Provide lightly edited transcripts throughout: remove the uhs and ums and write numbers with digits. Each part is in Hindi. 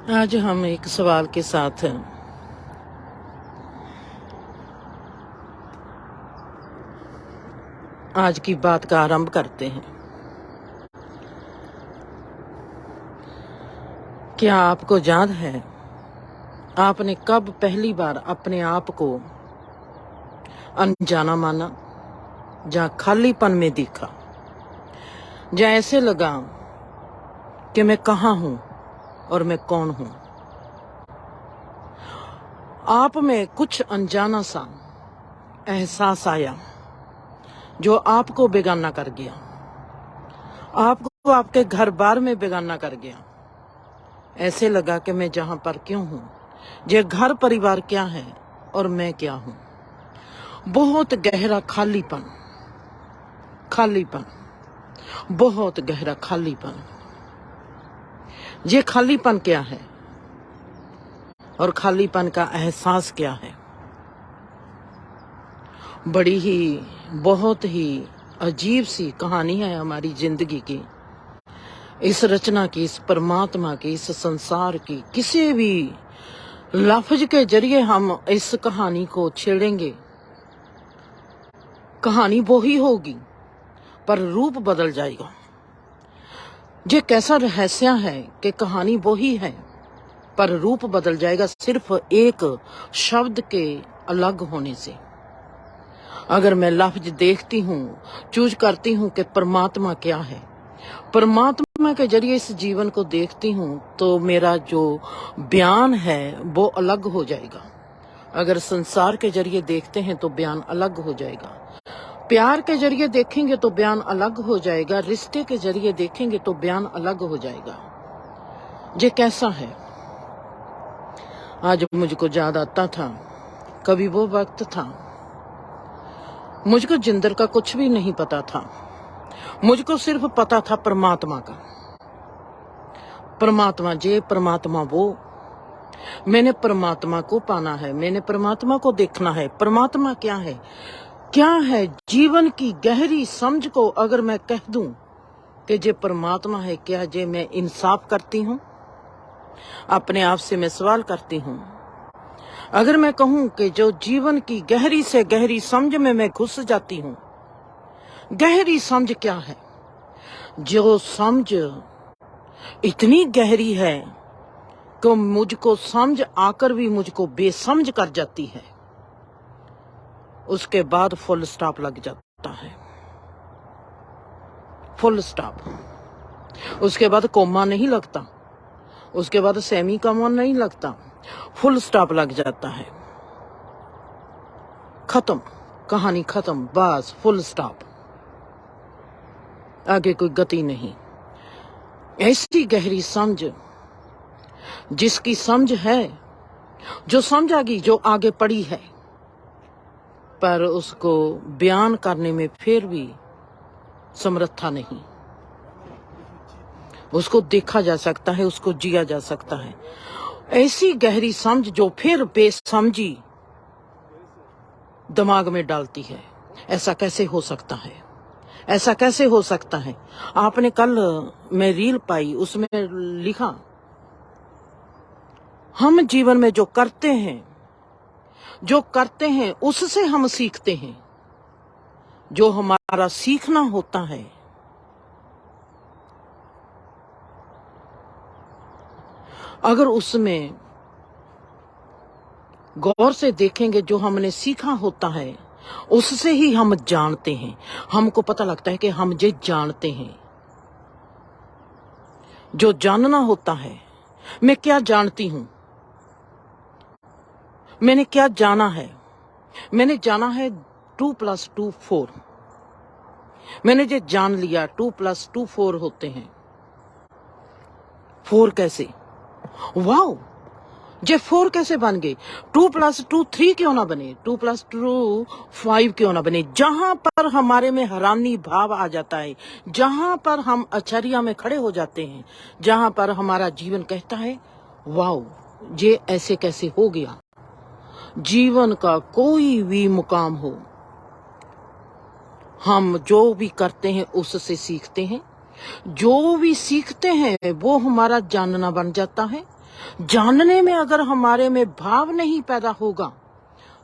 आज हम एक सवाल के साथ आज की बात का आरंभ करते हैं। क्या आपको याद है आपने कब पहली बार अपने आप को अनजाना माना, या खालीपन में दिखा, या ऐसे लगा कि मैं कहाँ हूं और मैं कौन हूं? आप में कुछ अनजाना सा एहसास आया जो आपको बेगाना कर गया, आपको आपके घर बार में बेगाना कर गया। ऐसे लगा कि मैं जहां पर क्यों हूं, ये घर परिवार क्या है और मैं क्या हूं। बहुत गहरा खालीपन, बहुत गहरा खालीपन। ये खालीपन क्या है और खालीपन का एहसास क्या है? बड़ी ही बहुत ही अजीब सी कहानी है हमारी जिंदगी की, इस रचना की, इस परमात्मा की, इस संसार की। किसी भी लफ्ज के जरिए हम इस कहानी को छेड़ेंगे, कहानी वो ही होगी पर रूप बदल जाएगा। ये कैसा रहस्य है कि कहानी वो ही है पर रूप बदल जाएगा सिर्फ एक शब्द के अलग होने से। अगर मैं लफ्ज देखती हूँ, चूज करती हूँ कि परमात्मा क्या है, परमात्मा के जरिए इस जीवन को देखती हूँ, तो मेरा जो बयान है वो अलग हो जाएगा। अगर संसार के जरिए देखते हैं तो बयान अलग हो जाएगा। प्यार के जरिए देखेंगे तो बयान अलग हो जाएगा। रिश्ते के जरिए देखेंगे तो बयान अलग हो जाएगा। ये कैसा है? आज मुझको याद आता था, कभी वो वक्त था मुझको जिंदर का कुछ भी नहीं पता था। मुझको सिर्फ पता था परमात्मा का। परमात्मा ये, परमात्मा वो। मैंने परमात्मा को पाना है, मैंने परमात्मा को देखना है। परमात्मा क्या है, क्या है जीवन की गहरी समझ को अगर मैं कह दूं कि ये परमात्मा है, क्या ये मैं इंसाफ करती हूं? अपने आप से मैं सवाल करती हूं। अगर मैं कहूं कि जो जीवन की गहरी से गहरी समझ में मैं घुस जाती हूं, गहरी समझ क्या है? जो समझ इतनी गहरी है कि मुझको समझ आकर भी मुझको बेसमझ कर जाती है, उसके बाद फुल स्टॉप लग जाता है। Full stop. उसके बाद कोमा नहीं लगता, उसके बाद सेमी कोमा नहीं लगता, फुल स्टॉप लग जाता है। खत्म, कहानी खत्म, बस फुल स्टॉप। आगे कोई गति नहीं। ऐसी गहरी समझ, जिसकी समझ है, जो समझ आ गई, जो आगे पड़ी है, पर उसको बयान करने में फिर भी समर्था नहीं। उसको देखा जा सकता है, उसको जिया जा सकता है। ऐसी गहरी समझ जो फिर बेसमझी दिमाग में डालती है। ऐसा कैसे हो सकता है? ऐसा कैसे हो सकता है? आपने कल मैं रील पाई, उसमें लिखा, हम जीवन में जो करते हैं उससे हम सीखते हैं। जो हमारा सीखना होता है, अगर उसमें गौर से देखेंगे, जो हमने सीखा होता है उससे ही हम जानते हैं। हमको पता लगता है कि हम ये जानते हैं। जो जानना होता है, मैं क्या जानती हूं, मैंने क्या जाना है? मैंने जाना है 2+2 4। मैंने ये जान लिया 2+2 4 होते हैं। 4 कैसे? वाओ, ये 4 कैसे बन गए? 2+2 3 क्यों ना बने? 2+2 5 क्यों ना बने? जहां पर हमारे में हैरानी भाव आ जाता है, जहां पर हम आश्चर्य में खड़े हो जाते हैं, जहां पर हमारा जीवन कहता है वाओ, ये ऐसे कैसे हो गया। जीवन का कोई भी मुकाम हो, हम जो भी करते हैं उससे सीखते हैं। जो भी सीखते हैं वो हमारा जानना बन जाता है। जानने में अगर हमारे में भाव नहीं पैदा होगा,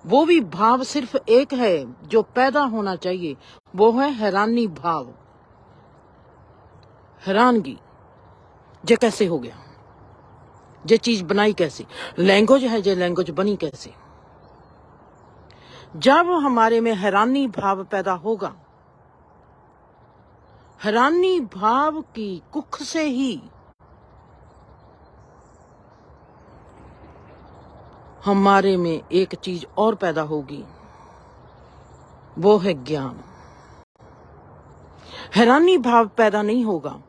वो भी भाव सिर्फ एक है जो पैदा होना चाहिए, वो है हैरानी भाव, हैरानगी। ये कैसे हो गया, ये चीज बनाई कैसे, लैंग्वेज है ये लैंग्वेज बनी कैसे। जब हमारे में हैरानी भाव पैदा होगा, हैरानी भाव की कुख से ही हमारे में एक चीज और पैदा होगी, वो है ज्ञान। हैरानी भाव पैदा नहीं होगा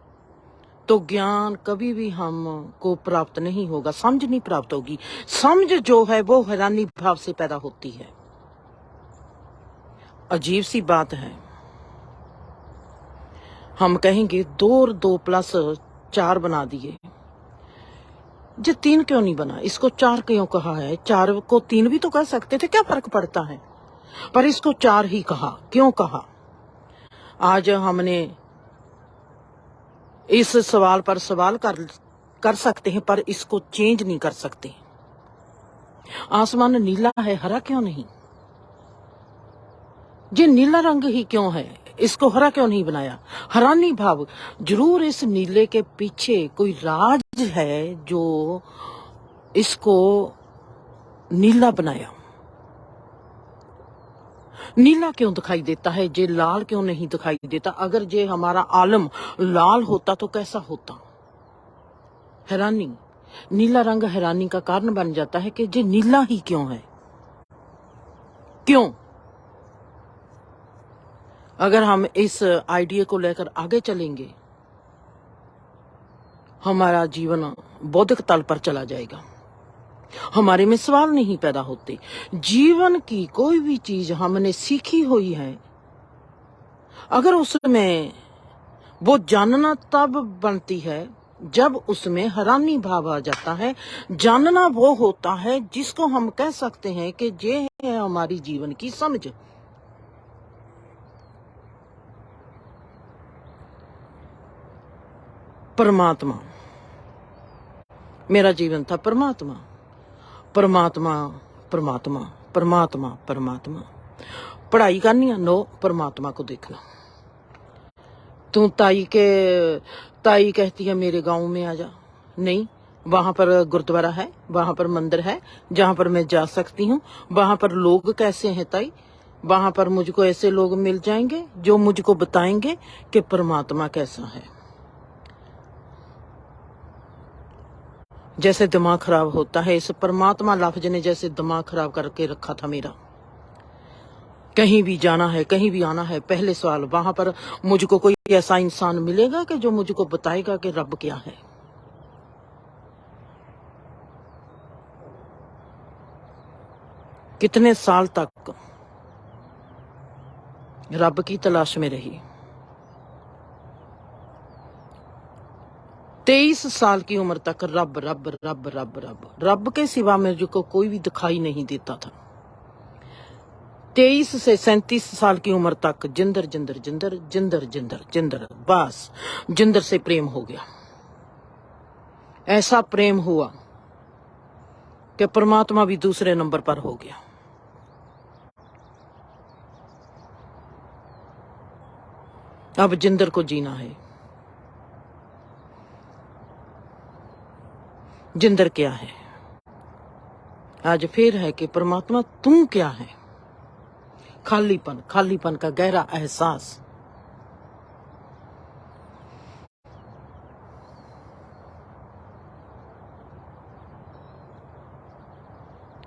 तो ज्ञान कभी भी हमको प्राप्त नहीं होगा, समझ नहीं प्राप्त होगी। समझ जो है वो हैरानी भाव से पैदा होती है। अजीब सी बात है, हम कहेंगे 2 और 2 प्लस 4 बना दिए, ये 3 क्यों नहीं बना, इसको 4 क्यों कहा है, 4 को 3 भी तो कह सकते थे, क्या फर्क पड़ता है, पर इसको 4 ही कहा, क्यों कहा। आज हमने इस सवाल पर सवाल कर सकते हैं, पर इसको चेंज नहीं कर सकते। आसमान नीला है, हरा क्यों नहीं, ये नीला रंग ही क्यों है, इसको हरा क्यों नहीं बनाया। हैरानी भाव, जरूर इस नीले के पीछे कोई राज है जो इसको नीला बनाया। नीला क्यों दिखाई देता है, जे लाल क्यों नहीं दिखाई देता। अगर जे हमारा आलम लाल होता तो कैसा होता। हैरानी, नीला रंग हैरानी का कारण बन जाता है कि जे नीला ही क्यों है, क्यों। अगर हम इस आइडिया को लेकर आगे चलेंगे, हमारा जीवन बौद्धिक तल पर चला जाएगा, हमारे में सवाल नहीं पैदा होते। जीवन की कोई भी चीज हमने सीखी हुई है, अगर उसमें वो जानना तब बनती है जब उसमें हैरानी भाव आ जाता है। जानना वो होता है जिसको हम कह सकते हैं कि ये है हमारी जीवन की समझ। परमात्मा, मेरा जीवन था परमात्मा, परमात्मा परमात्मा परमात्मा परमात्मा। पढ़ाई करनी है, नो, परमात्मा को देखना। तू ताई कहती है मेरे गांव में आ जा, नहीं, वहां पर गुरुद्वारा है, वहां पर मंदिर है जहां पर मैं जा सकती हूँ। वहां पर लोग कैसे हैं ताई, वहां पर मुझको ऐसे लोग मिल जाएंगे जो मुझको बताएंगे कि परमात्मा कैसा है। जैसे दिमाग खराब होता है, इस परमात्मा लफ्ज ने जैसे दिमाग खराब करके रखा था मेरा। कहीं भी जाना है, कहीं भी आना है, पहले सवाल वहां पर मुझको कोई ऐसा इंसान मिलेगा कि जो मुझको बताएगा कि रब क्या है। कितने साल तक रब की तलाश में रही। 23 साल की उम्र तक रब रब रब रब रब रब के सिवा मुझको कोई भी दिखाई नहीं देता था। 23 से 37 साल की उम्र तक जिंदर जिंदर जिंदर जिंदर जिंदर जिंदर, बस जिंदर से प्रेम हो गया। ऐसा प्रेम हुआ कि परमात्मा भी दूसरे नंबर पर हो गया। अब जिंदर को जीना है। जिंदर क्या है, आज फिर है कि परमात्मा तू क्या है। खालीपन, खालीपन का गहरा एहसास।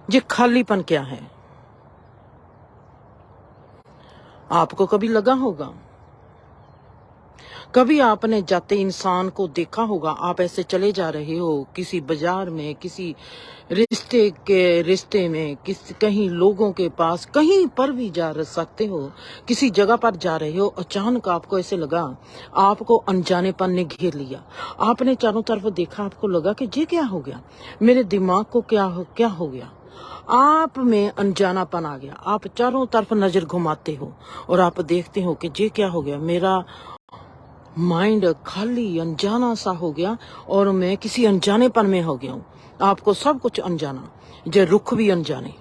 ये खालीपन क्या है, आपको कभी लगा होगा, कभी आपने जाते इंसान को देखा होगा। आप ऐसे चले जा रहे हो किसी बाजार में, किसी रिश्ते में, कहीं लोगों के पास, कहीं पर भी जा सकते हो, किसी जगह पर जा रहे हो, अचानक आपको ऐसे लगा, आपको अनजानेपन ने घेर लिया। आपने चारों तरफ देखा, आपको लगा कि ये क्या हो गया, मेरे दिमाग को क्या हो गया। आप में अनजानापन आ गया। आप चारों तरफ नजर घुमाते हो और आप देखते हो कि ये क्या हो गया, मेरा माइंड खाली अनजाना सा हो गया और मैं किसी अनजानेपन में हो गया हूँ। आपको सब कुछ अनजाना, जे रुख भी अनजाने,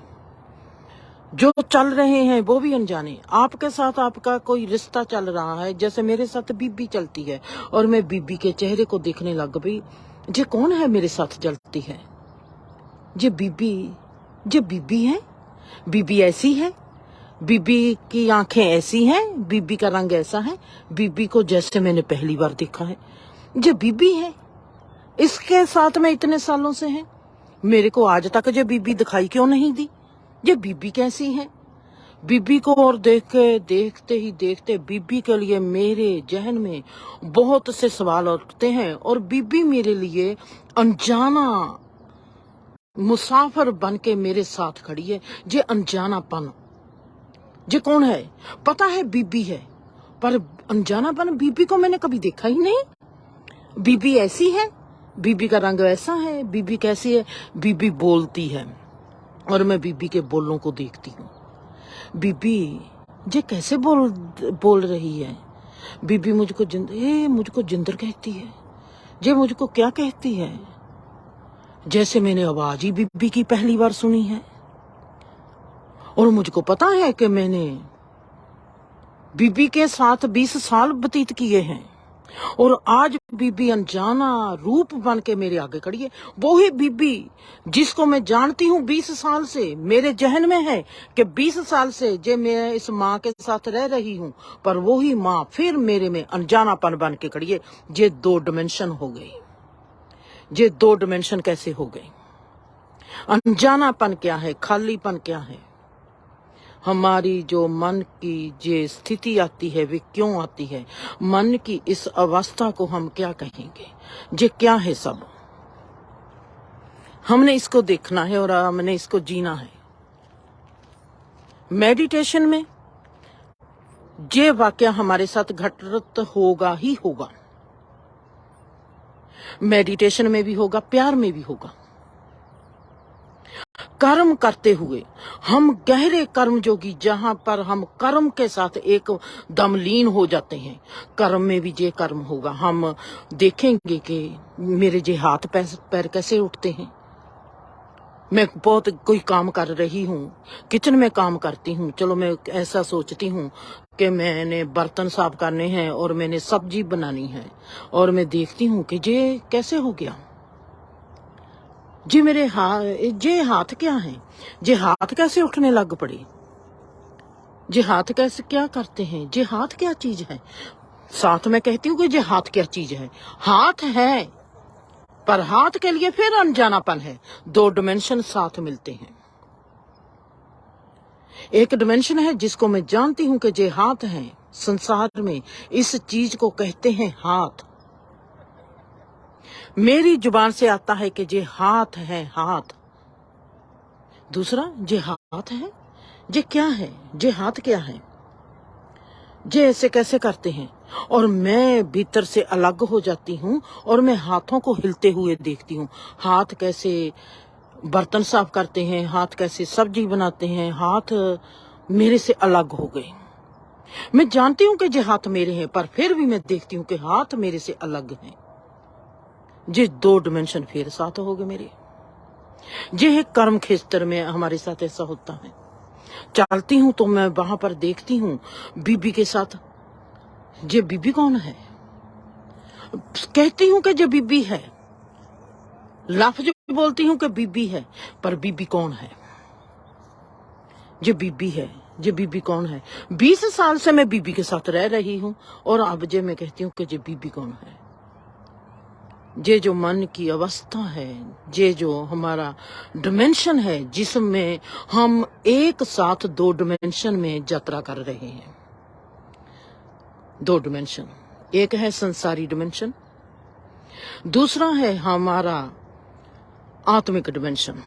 जो चल रहे हैं वो भी अनजाने। आपके साथ आपका कोई रिश्ता चल रहा है, जैसे मेरे साथ बीबी चलती है और मैं बीबी के चेहरे को देखने लग गई, जे कौन है मेरे साथ चलती है, जे बीबी है, बीबी ऐसी है, बीबी की आंखें ऐसी हैं, बीबी का रंग ऐसा है, बीबी को जैसे मैंने पहली बार देखा है, जे बीबी है, इसके साथ में इतने सालों से है, मेरे को आज तक जो बीबी दिखाई क्यों नहीं दी, ये बीबी कैसी है। बीबी को और देखते ही देखते बीबी के लिए मेरे जहन में बहुत से सवाल उठते हैं, और बीबी मेरे लिए अनजाना मुसाफिर बन के मेरे साथ खड़ी है। जे अनजानापन, जे कौन है, पता है बीबी है, पर अनजानापन, बीबी को मैंने कभी देखा ही नहीं। बीबी ऐसी है, बीबी का रंग ऐसा है, बीबी कैसी है, बीबी बोलती है और मैं बीबी के बोलों को देखती हूँ। बीबी जे कैसे बोल रही है। बीबी मुझको जिंदर कहती है, जे मुझको क्या कहती है, जैसे मैंने आवाज ही बीबी की पहली बार सुनी है। और मुझको पता है कि मैंने बीबी के साथ 20 साल व्यतीत किए हैं, और आज बीबी अनजाना रूप बन के मेरे आगे खड़ी है। वो ही बीबी जिसको मैं जानती हूँ 20 साल से, मेरे जहन में है कि 20 साल से जे मैं इस माँ के साथ रह रही हूँ, पर वो ही माँ फिर मेरे में अनजानापन बन के खड़ी है। ये 2 डिमेंशन हो गई। ये 2 डिमेंशन कैसे हो गई? अनजानापन क्या है, खालीपन क्या है, हमारी जो मन की जे स्थिति आती है वे क्यों आती है, मन की इस अवस्था को हम क्या कहेंगे, जे क्या है, सब हमने इसको देखना है और हमने इसको जीना है। मेडिटेशन में जे वाकया हमारे साथ घटित होगा ही होगा, मेडिटेशन में भी होगा, प्यार में भी होगा। कर्म करते हुए हम गहरे कर्म जोगी, जहां पर हम कर्म के साथ एक दम लीन हो जाते हैं, कर्म में भी जे कर्म होगा। हम देखेंगे कि मेरे जे हाथ पैर कैसे उठते हैं। मैं बहुत कोई काम कर रही हूँ, किचन में काम करती हूँ, चलो मैं ऐसा सोचती हूँ कि मैंने बर्तन साफ करने हैं और मैंने सब्जी बनानी है, और मैं देखती हूँ कि जे कैसे हो गया, जी मेरे हाथ क्या है, जे हाथ कैसे उठने लग पड़े, जे हाथ कैसे क्या करते हैं, जे हाथ क्या चीज है। साथ में कहती हूँ कि जे हाथ क्या चीज है। हाथ है, पर हाथ के लिए फिर अनजानापन है। 2 डिमेंशन साथ मिलते हैं। एक डिमेंशन है जिसको मैं जानती हूँ कि जे हाथ है, संसार में इस चीज को कहते हैं हाथ। मेरी जुबान से आता है कि जे हाथ है, हाथ। दूसरा, जे हाथ है, जे क्या है, जे हाथ क्या है, जे ऐसे कैसे करते हैं। और मैं भीतर से अलग हो जाती हूँ और मैं हाथों को हिलते हुए देखती हूँ। हाथ कैसे बर्तन साफ करते हैं, हाथ कैसे सब्जी बनाते हैं, हाथ मेरे से अलग हो गए। मैं जानती हूँ कि जे हाथ मेरे हैं, पर फिर भी मैं देखती हूँ कि हाथ मेरे से अलग हैं। जे 2 डिमेंशन फिर साथ हो गए मेरे। ये कर्म क्षेत्र में हमारे साथ ऐसा होता है। चलती हूं तो मैं वहां पर देखती हूँ बीबी के साथ। जे बीबी कौन है? कहती हूँ कि जे बीबी है, लफ्ज बोलती हूँ कि बीबी है, पर बीबी कौन है? जे बीबी है, जे बीबी कौन है? 20 साल से मैं बीबी के साथ रह रही हूँ, और अब जे मैं कहती हूँ कि जे बीबी कौन है? ये जो मन की अवस्था है, ये जो हमारा डिमेंशन है, जिसमें हम एक साथ 2 डिमेंशन में यात्रा कर रहे हैं। 2 डिमेंशन, एक है संसारी डिमेंशन, दूसरा है हमारा आत्मिक डिमेंशन।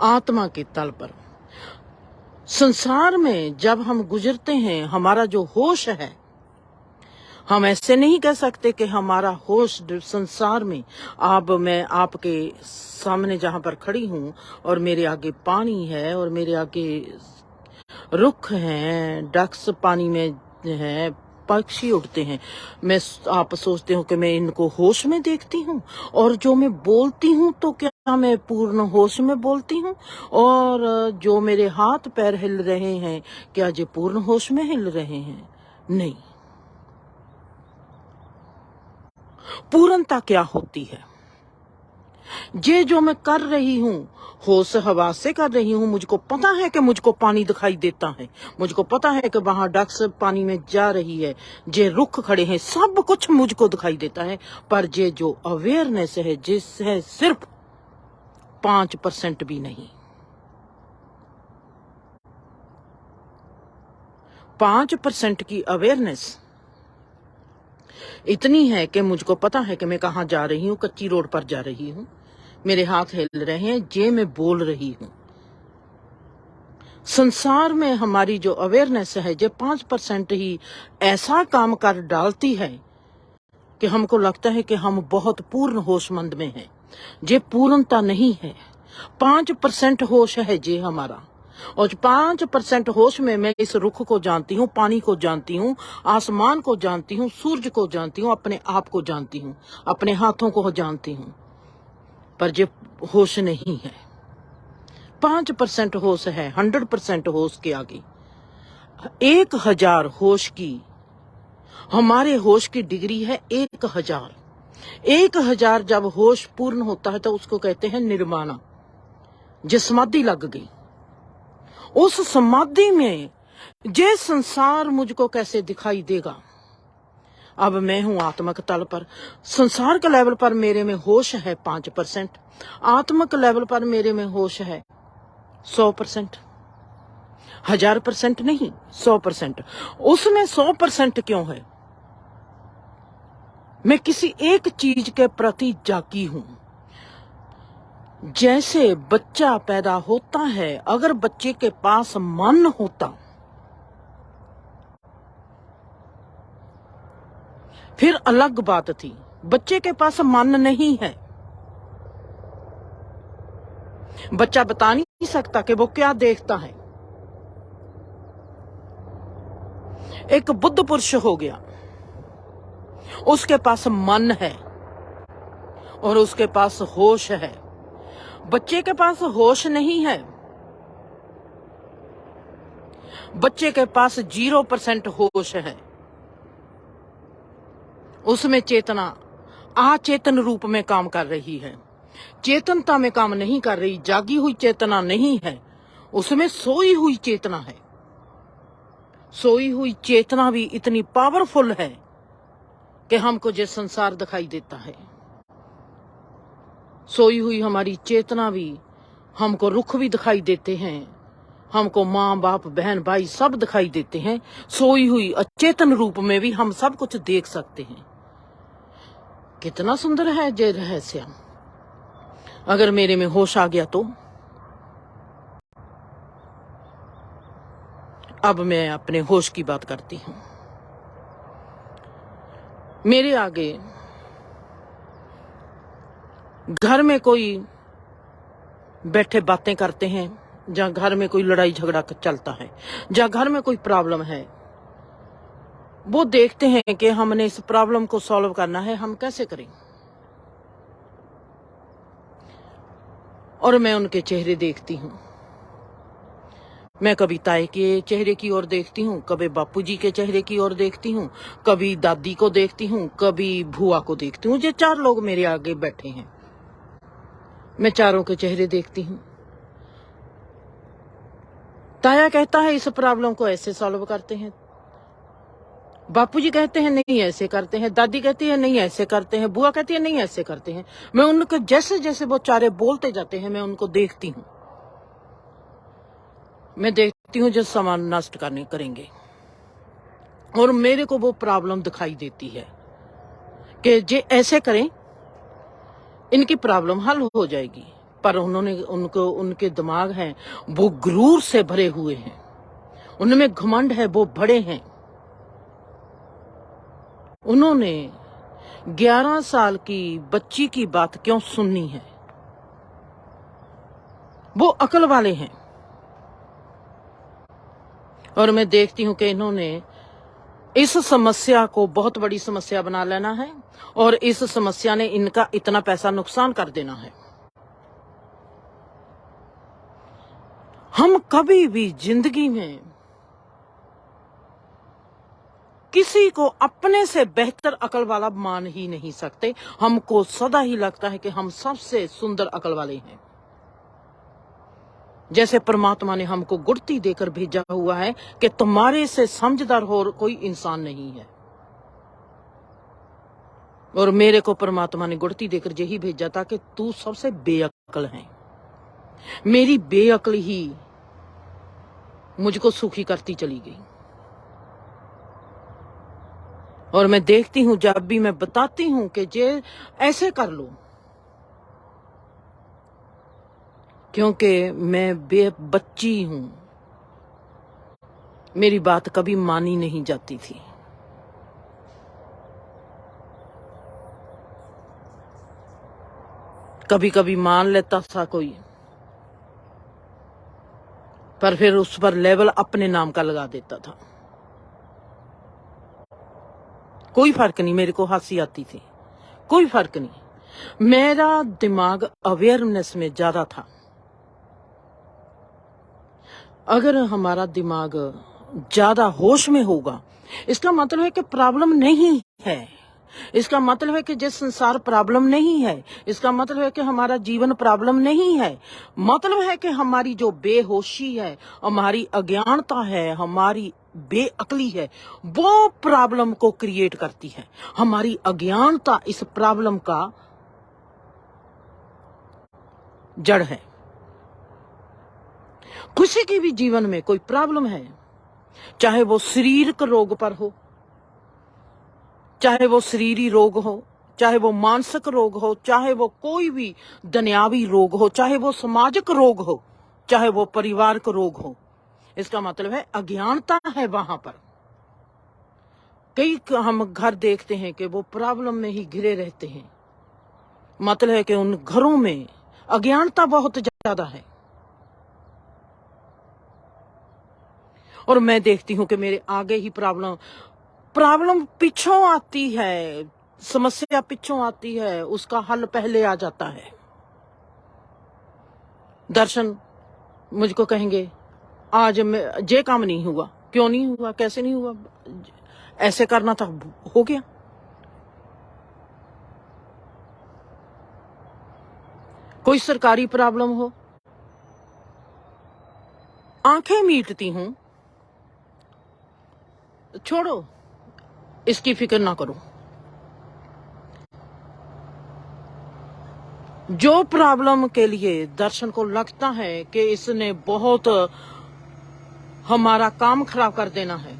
आत्मा के तल पर संसार में जब हम गुजरते हैं, हमारा जो होश है, हम ऐसे नहीं कह सकते कि हमारा होश संसार में। अब मैं आपके सामने जहां पर खड़ी हूं और मेरे आगे पानी है और मेरे आगे रुख हैं, डक्स पानी में है, पक्षी उड़ते हैं। आप सोचते हो कि मैं इनको होश में देखती हूँ, और जो मैं बोलती हूँ तो क्या मैं पूर्ण होश में बोलती हूँ, और जो मेरे हाथ पैर हिल रहे हैं क्या ये पूर्ण होश में हिल रहे हैं? नहीं। पूर्णता क्या होती है? ये जो मैं कर रही हूँ होश हवास से कर रही हूँ। मुझको पता है कि मुझको पानी दिखाई देता है, मुझको पता है कि वहां डक्स पानी में जा रही है, जे रुख खड़े हैं, सब कुछ मुझको दिखाई देता है। पर ये जो अवेयरनेस है जिस है सिर्फ 5% भी नहीं। 5% की अवेयरनेस इतनी है कि मुझको पता है कि मैं कहाँ जा रही हूँ, कच्ची रोड पर जा रही हूँ, मेरे हाथ हिल रहे हैं, जे मैं बोल रही हूँ। संसार में हमारी जो अवेयरनेस है जो 5% ही ऐसा काम कर डालती है कि हमको लगता है कि हम बहुत पूर्ण होशमंद में हैं। ये पूर्णता नहीं है, 5% होश है जे हमारा। और 5% होश में मैं इस रुख को जानती हूँ, पानी को जानती हूँ, आसमान को जानती हूँ, सूरज को जानती हूँ, अपने आप को जानती हूँ, अपने हाथों को जानती हूँ। पर ये होश नहीं है। 5% होश है, 100% होश के आगे 1000 होश की, हमारे होश की डिग्री है 1000। 1000 जब होश पूर्ण होता है तो उसको कहते हैं निर्वाणा। जिस समाधि लग गई, उस समाधि में जे संसार मुझको कैसे दिखाई देगा। अब मैं हूं आत्मक तल पर, संसार के लेवल पर मेरे में होश है 5%, आत्मक लेवल पर मेरे में होश है 100%। 1000% नहीं, 100%। उसमें 100% क्यों है? मैं किसी एक चीज के प्रति जागी हूं। जैसे बच्चा पैदा होता है, अगर बच्चे के पास मन होता फिर अलग बात थी। बच्चे के पास मन नहीं है, बच्चा बता नहीं सकता कि वो क्या देखता है। एक बुद्ध पुरुष हो गया, उसके पास मन है और उसके पास होश है। बच्चे के पास होश नहीं है, बच्चे के पास 0% होश है। उसमें चेतना अचेतन रूप में काम कर रही है, चेतनता में काम नहीं कर रही। जागी हुई चेतना नहीं है, उसमें सोई हुई चेतना है। सोई हुई चेतना भी इतनी पावरफुल है कि हमको जो संसार दिखाई देता है। सोई हुई हमारी चेतना भी हमको रुख भी दिखाई देते हैं, हमको माँ बाप बहन भाई सब दिखाई देते हैं। सोई हुई अचेतन रूप में भी हम सब कुछ देख सकते हैं। कितना सुंदर है ये रहस्य। अगर मेरे में होश आ गया तो अब मैं अपने होश की बात करती हूं। मेरे आगे घर में कोई बैठे बातें करते हैं, जहां घर में कोई लड़ाई झगड़ा चलता है, जहां घर में कोई प्रॉब्लम है, वो देखते हैं कि हमने इस प्रॉब्लम को सॉल्व करना है, हम कैसे करें। और मैं उनके चेहरे देखती हूँ। मैं कभी ताए के चेहरे की ओर देखती हूँ, कभी बापूजी के चेहरे की ओर देखती हूँ, कभी दादी को देखती हूँ, कभी भुआ को देखती हूँ। ये 4 लोग मेरे आगे बैठे हैं, मैं चारों के चेहरे देखती हूँ। ताया कहता है इस प्रॉब्लम को ऐसे सॉल्व करते हैं, बापूजी कहते हैं नहीं ऐसे करते हैं, दादी कहती है नहीं ऐसे करते हैं, बुआ कहती है नहीं ऐसे करते हैं। मैं उनको जैसे जैसे वो चारे बोलते जाते हैं मैं उनको देखती हूँ। मैं देखती हूँ जो सामान नष्ट करेंगे, और मेरे को वो प्रॉब्लम दिखाई देती है कि जे ऐसे करें इनकी प्रॉब्लम हल हो जाएगी। पर उनके दिमाग हैं वो गुरूर से भरे हुए हैं, उनमें घमंड है, वो बड़े हैं। उन्होंने 11 साल की बच्ची की बात क्यों सुननी है? वो अकल वाले हैं। और मैं देखती हूँ कि इन्होंने इस समस्या को बहुत बड़ी समस्या बना लेना है और इस समस्या ने इनका इतना पैसा नुकसान कर देना है। हम कभी भी जिंदगी में किसी को अपने से बेहतर अकल वाला मान ही नहीं सकते। हमको सदा ही लगता है कि हम सबसे सुंदर अकल वाले हैं। जैसे परमात्मा ने हमको गुड़ती देकर भेजा हुआ है कि तुम्हारे से समझदार और कोई इंसान नहीं है। और मेरे को परमात्मा ने गुड़ती देकर यही भेजा था कि तू सबसे बेअक्ल है। मेरी बेअक्ल ही मुझको सुखी करती चली गई। और मैं देखती हूं, जब भी मैं बताती हूं कि जे ऐसे कर लो, क्योंकि मैं बच्ची हूं, मेरी बात कभी मानी नहीं जाती थी। कभी कभी मान लेता था कोई, पर फिर उस पर लेवल अपने नाम का लगा देता था। कोई फर्क नहीं, मेरे को हंसी आती थी, कोई फर्क नहीं। मेरा दिमाग अवेयरनेस में ज्यादा था। अगर हमारा दिमाग ज्यादा होश में होगा, इसका मतलब है कि प्रॉब्लम नहीं है। इसका मतलब है कि जिस संसार प्रॉब्लम नहीं है। इसका मतलब है कि हमारा जीवन प्रॉब्लम नहीं है। मतलब है कि हमारी जो बेहोशी है, हमारी अज्ञानता है, हमारी बेअक्ली है, वो प्रॉब्लम को क्रिएट करती है। हमारी अज्ञानता इस प्रॉब्लम का जड़ है। किसी की भी जीवन में कोई प्रॉब्लम है, चाहे वो शारीरिक रोग पर हो, चाहे वो शरीरी रोग हो, चाहे वो मानसिक रोग हो, चाहे वो कोई भी दुनियावी रोग हो, चाहे वो सामाजिक रोग हो, चाहे वो परिवारिक रोग हो, इसका मतलब है अज्ञानता है वहां पर। कई हम घर देखते हैं कि वो प्रॉब्लम में ही घिरे रहते हैं। मतलब है कि उन घरों में अज्ञानता बहुत ज्यादा है। और मैं देखती हूं कि मेरे आगे ही प्रॉब्लम पिछों आती है, समस्या पिछों आती है, उसका हल पहले आ जाता है। दर्शन मुझको कहेंगे, आज ये काम नहीं हुआ, क्यों नहीं हुआ, कैसे नहीं हुआ, ऐसे करना था, हो गया। कोई सरकारी प्रॉब्लम हो, आंखें मीटती हूं, छोड़ो, इसकी फिक्र ना करो। जो प्रॉब्लम के लिए दर्शन को लगता है कि इसने बहुत हमारा काम खराब कर देना है,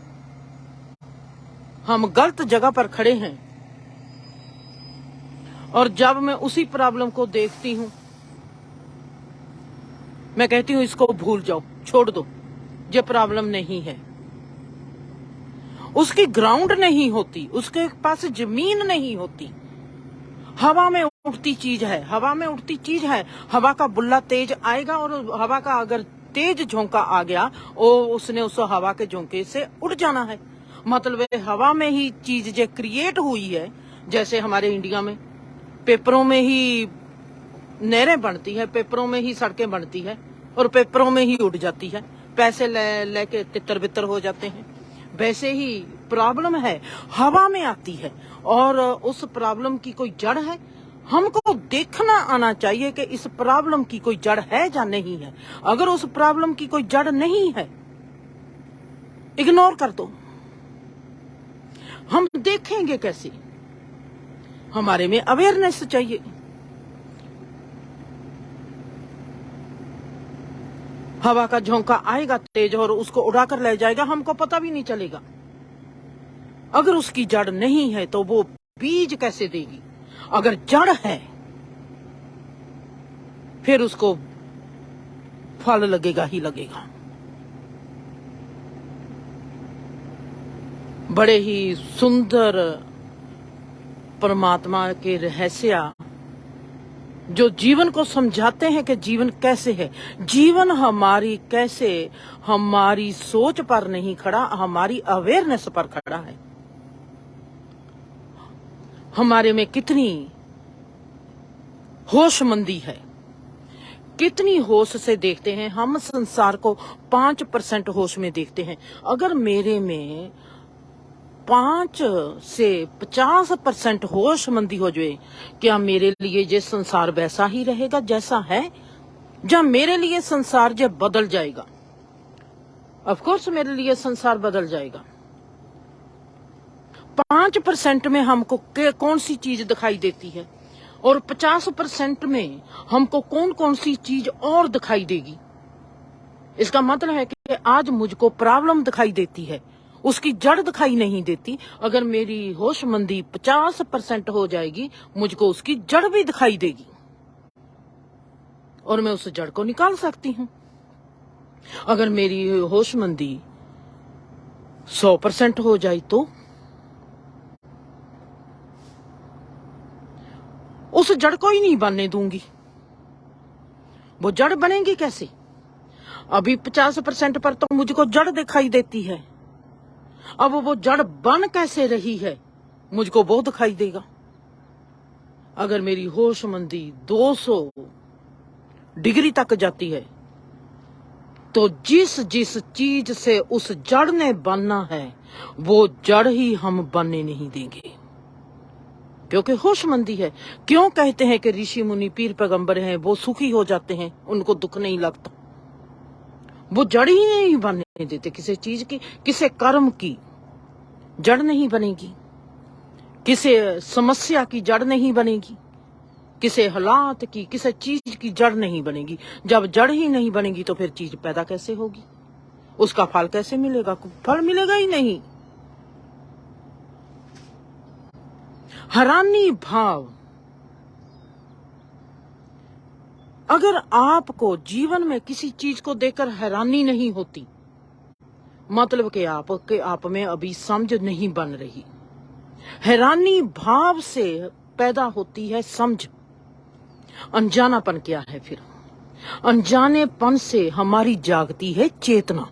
हम गलत जगह पर खड़े हैं, और जब मैं उसी प्रॉब्लम को देखती हूं, मैं कहती हूं इसको भूल जाओ, छोड़ दो, ये प्रॉब्लम नहीं है। उसकी ग्राउंड नहीं होती, उसके पास जमीन नहीं होती। हवा में उठती चीज है, हवा में उठती चीज है। हवा का बुल्ला तेज आएगा और हवा का अगर तेज झोंका आ गया, उसने उस हवा के झोंके से उड़ जाना है। मतलब हवा में ही चीज जो क्रिएट हुई है, जैसे हमारे इंडिया में पेपरों में ही नहरें बनती है, पेपरों में ही सड़कें बनती है, और पेपरों में ही उड़ जाती है, पैसे लेके तितर बितर हो जाते हैं। वैसे ही प्रॉब्लम है, हवा में आती है, और उस प्रॉब्लम की कोई जड़ है। हमको देखना आना चाहिए कि इस प्रॉब्लम की कोई जड़ है या नहीं है। अगर उस प्रॉब्लम की कोई जड़ नहीं है, इग्नोर कर दो। हम देखेंगे कैसे? हमारे में अवेयरनेस चाहिए। हवा का झोंका आएगा तेज और उसको उड़ाकर ले जाएगा, हमको पता भी नहीं चलेगा। अगर उसकी जड़ नहीं है तो वो बीज कैसे देगी? अगर जड़ है फिर उसको फल लगेगा ही लगेगा। बड़े ही सुंदर परमात्मा के रहस्य जो जीवन को समझाते हैं कि जीवन कैसे है। जीवन हमारी कैसे, हमारी सोच पर नहीं खड़ा, हमारी अवेयरनेस पर खड़ा है। हमारे में कितनी होशमंदी है, कितनी होश से देखते हैं हम संसार को। 5% होश में देखते हैं। अगर मेरे में 5 से 50% होशमंदी हो जाए, क्या मेरे लिए ये संसार वैसा ही रहेगा जैसा है, या मेरे लिए संसार जब बदल जाएगा? ऑफ कोर्स मेरे लिए संसार बदल जाएगा। 5% में हमको कौन सी चीज दिखाई देती है और 50% में हमको कौन कौन सी चीज और दिखाई देगी। इसका मतलब है कि आज मुझको प्रॉब्लम दिखाई देती है, उसकी जड़ दिखाई नहीं देती। अगर मेरी होशमंदी 50% हो जाएगी, मुझको उसकी जड़ भी दिखाई देगी और मैं उस जड़ को निकाल सकती हूँ। अगर मेरी होशमंदी 100% हो जाए तो उस जड़ को ही नहीं बनने दूंगी। वो जड़ बनेगी कैसे? अभी 50% पर तो मुझको जड़ दिखाई देती है, अब वो जड़ बन कैसे रही है मुझको वो दिखाई देगा। अगर मेरी होशमंदी 200 डिग्री तक जाती है तो जिस जिस चीज से उस जड़ ने बनना है वो जड़ ही हम बनने नहीं देंगे, क्योंकि होशमंदी है। क्यों कहते हैं कि ऋषि मुनि पीर पैगंबर हैं वो सुखी हो जाते हैं, उनको दुख नहीं लगता? वो जड़ ही नहीं बनने देते किसी चीज की। किसी कर्म की जड़ नहीं बनेगी, किसी समस्या की जड़ नहीं बनेगी, किसी हालात की, किसी चीज की जड़ नहीं बनेगी। जब जड़ ही नहीं बनेगी तो फिर चीज पैदा कैसे होगी? उसका फल कैसे मिलेगा? फल मिलेगा ही नहीं। हैरानी भाव, अगर आपको जीवन में किसी चीज को देखकर हैरानी नहीं होती, मतलब कि आप में अभी समझ नहीं बन रही। हैरानी भाव से पैदा होती है समझ। अनजानापन क्या है? फिर अनजानेपन से हमारी जागती है चेतना।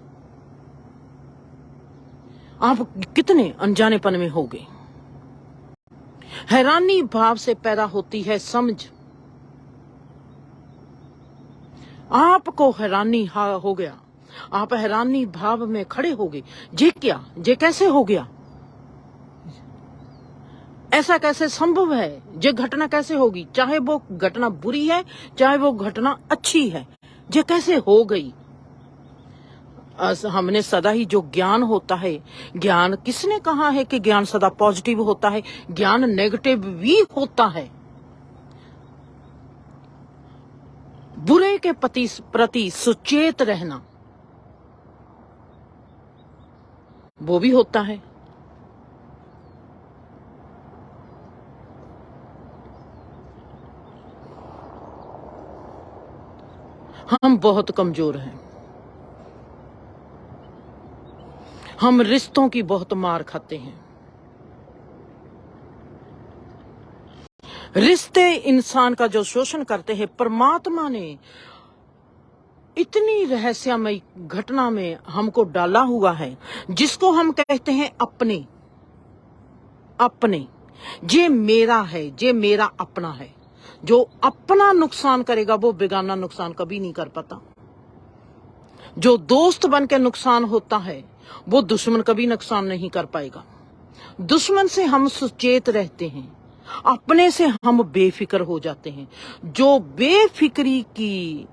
आप कितने अनजानेपन में हो गए? हैरानी भाव से पैदा होती है समझ। आपको हैरानी हो गया, आप हैरानी भाव में खड़े हो गए। ये क्या? ये कैसे हो गया? ऐसा कैसे संभव है? ये घटना कैसे होगी? चाहे वो घटना बुरी है, चाहे वो घटना अच्छी है, ये कैसे हो गई? हमने सदा ही जो ज्ञान होता है, ज्ञान किसने कहा है कि ज्ञान सदा पॉजिटिव होता है? ज्ञान नेगेटिव भी होता है। बुरे के प्रति सुचेत रहना वो भी होता है। हम बहुत कमजोर हैं। हम रिश्तों की बहुत मार खाते हैं। रिश्ते इंसान का जो शोषण करते हैं, परमात्मा ने इतनी रहस्यमय घटना में हमको डाला हुआ है, जिसको हम कहते हैं अपने। अपने, ये मेरा है, ये मेरा अपना है। जो अपना नुकसान करेगा वो बेगाना नुकसान कभी नहीं कर पाता। जो दोस्त बन के नुकसान होता है वो दुश्मन कभी नुकसान नहीं कर पाएगा। दुश्मन से हम सुचेत रहते हैं, अपने से हम बेफिक्र हो जाते हैं। जो बेफिक्री की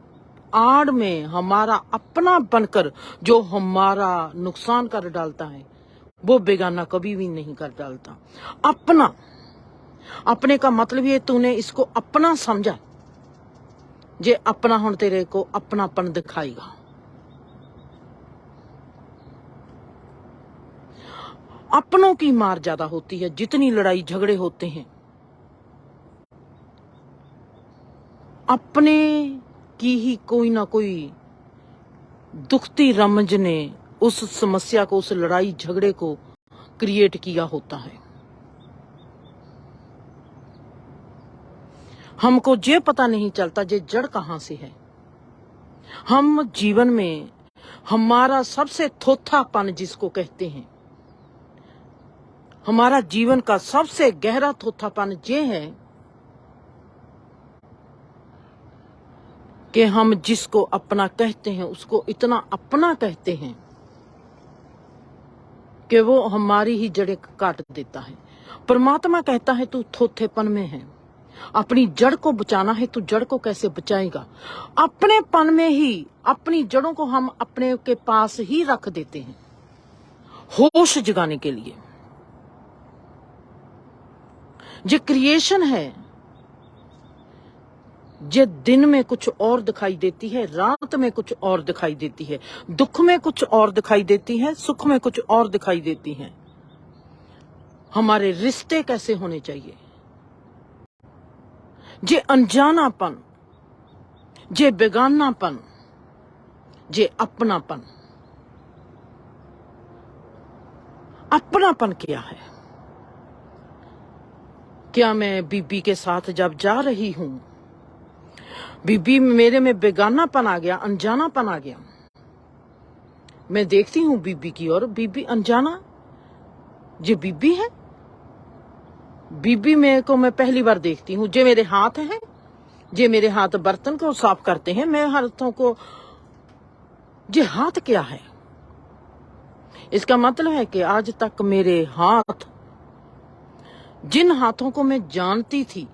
आड़ में हमारा अपना बनकर जो हमारा नुकसान कर डालता है वो बेगाना कभी भी नहीं कर डालता। अपना, अपने का मतलब ये तूने इसको अपना समझा, जे अपना हुण तेरे को अपनापन दिखाएगा। अपनों की मार ज्यादा होती है। जितनी लड़ाई झगड़े होते हैं, अपने की ही कोई ना कोई दुखती रमज ने उस समस्या को, उस लड़ाई झगड़े को क्रिएट किया होता है। हमको ये पता नहीं चलता ये जड़ कहां से है। हम जीवन में हमारा सबसे थोथापन जिसको कहते हैं, हमारा जीवन का सबसे गहरा थोथापन ये है कि हम जिसको अपना कहते हैं उसको इतना अपना कहते हैं कि वो हमारी ही जड़ें काट देता है। परमात्मा कहता है तू थोथेपन में है, अपनी जड़ को बचाना है, तू जड़ को कैसे बचाएगा? अपने पन में ही अपनी जड़ों को हम अपने के पास ही रख देते हैं होश जगाने के लिए। ये क्रिएशन है, ये दिन में कुछ और दिखाई देती है, रात में कुछ और दिखाई देती है, दुख में कुछ और दिखाई देती है, सुख में कुछ और दिखाई देती है। हमारे रिश्ते कैसे होने चाहिए? जे अनजानापन, जे बेगानापन, जे अपनापन। अपनापन क्या है? क्या मैं बीबी के साथ जब जा रही हूं, बीबी मेरे में बेगानापन आ गया, अनजानापन आ गया, मैं देखती हूं बीबी की और बीबी अनजाना, जे बीबी है, बीबी मेरे को मैं पहली बार देखती हूँ। जे मेरे हाथ हैं, जे मेरे हाथ बर्तन को साफ करते हैं, मैं हाथों को, जे हाथ क्या है? इसका मतलब है कि आज तक मेरे हाथ, जिन हाथों को मैं जानती थी,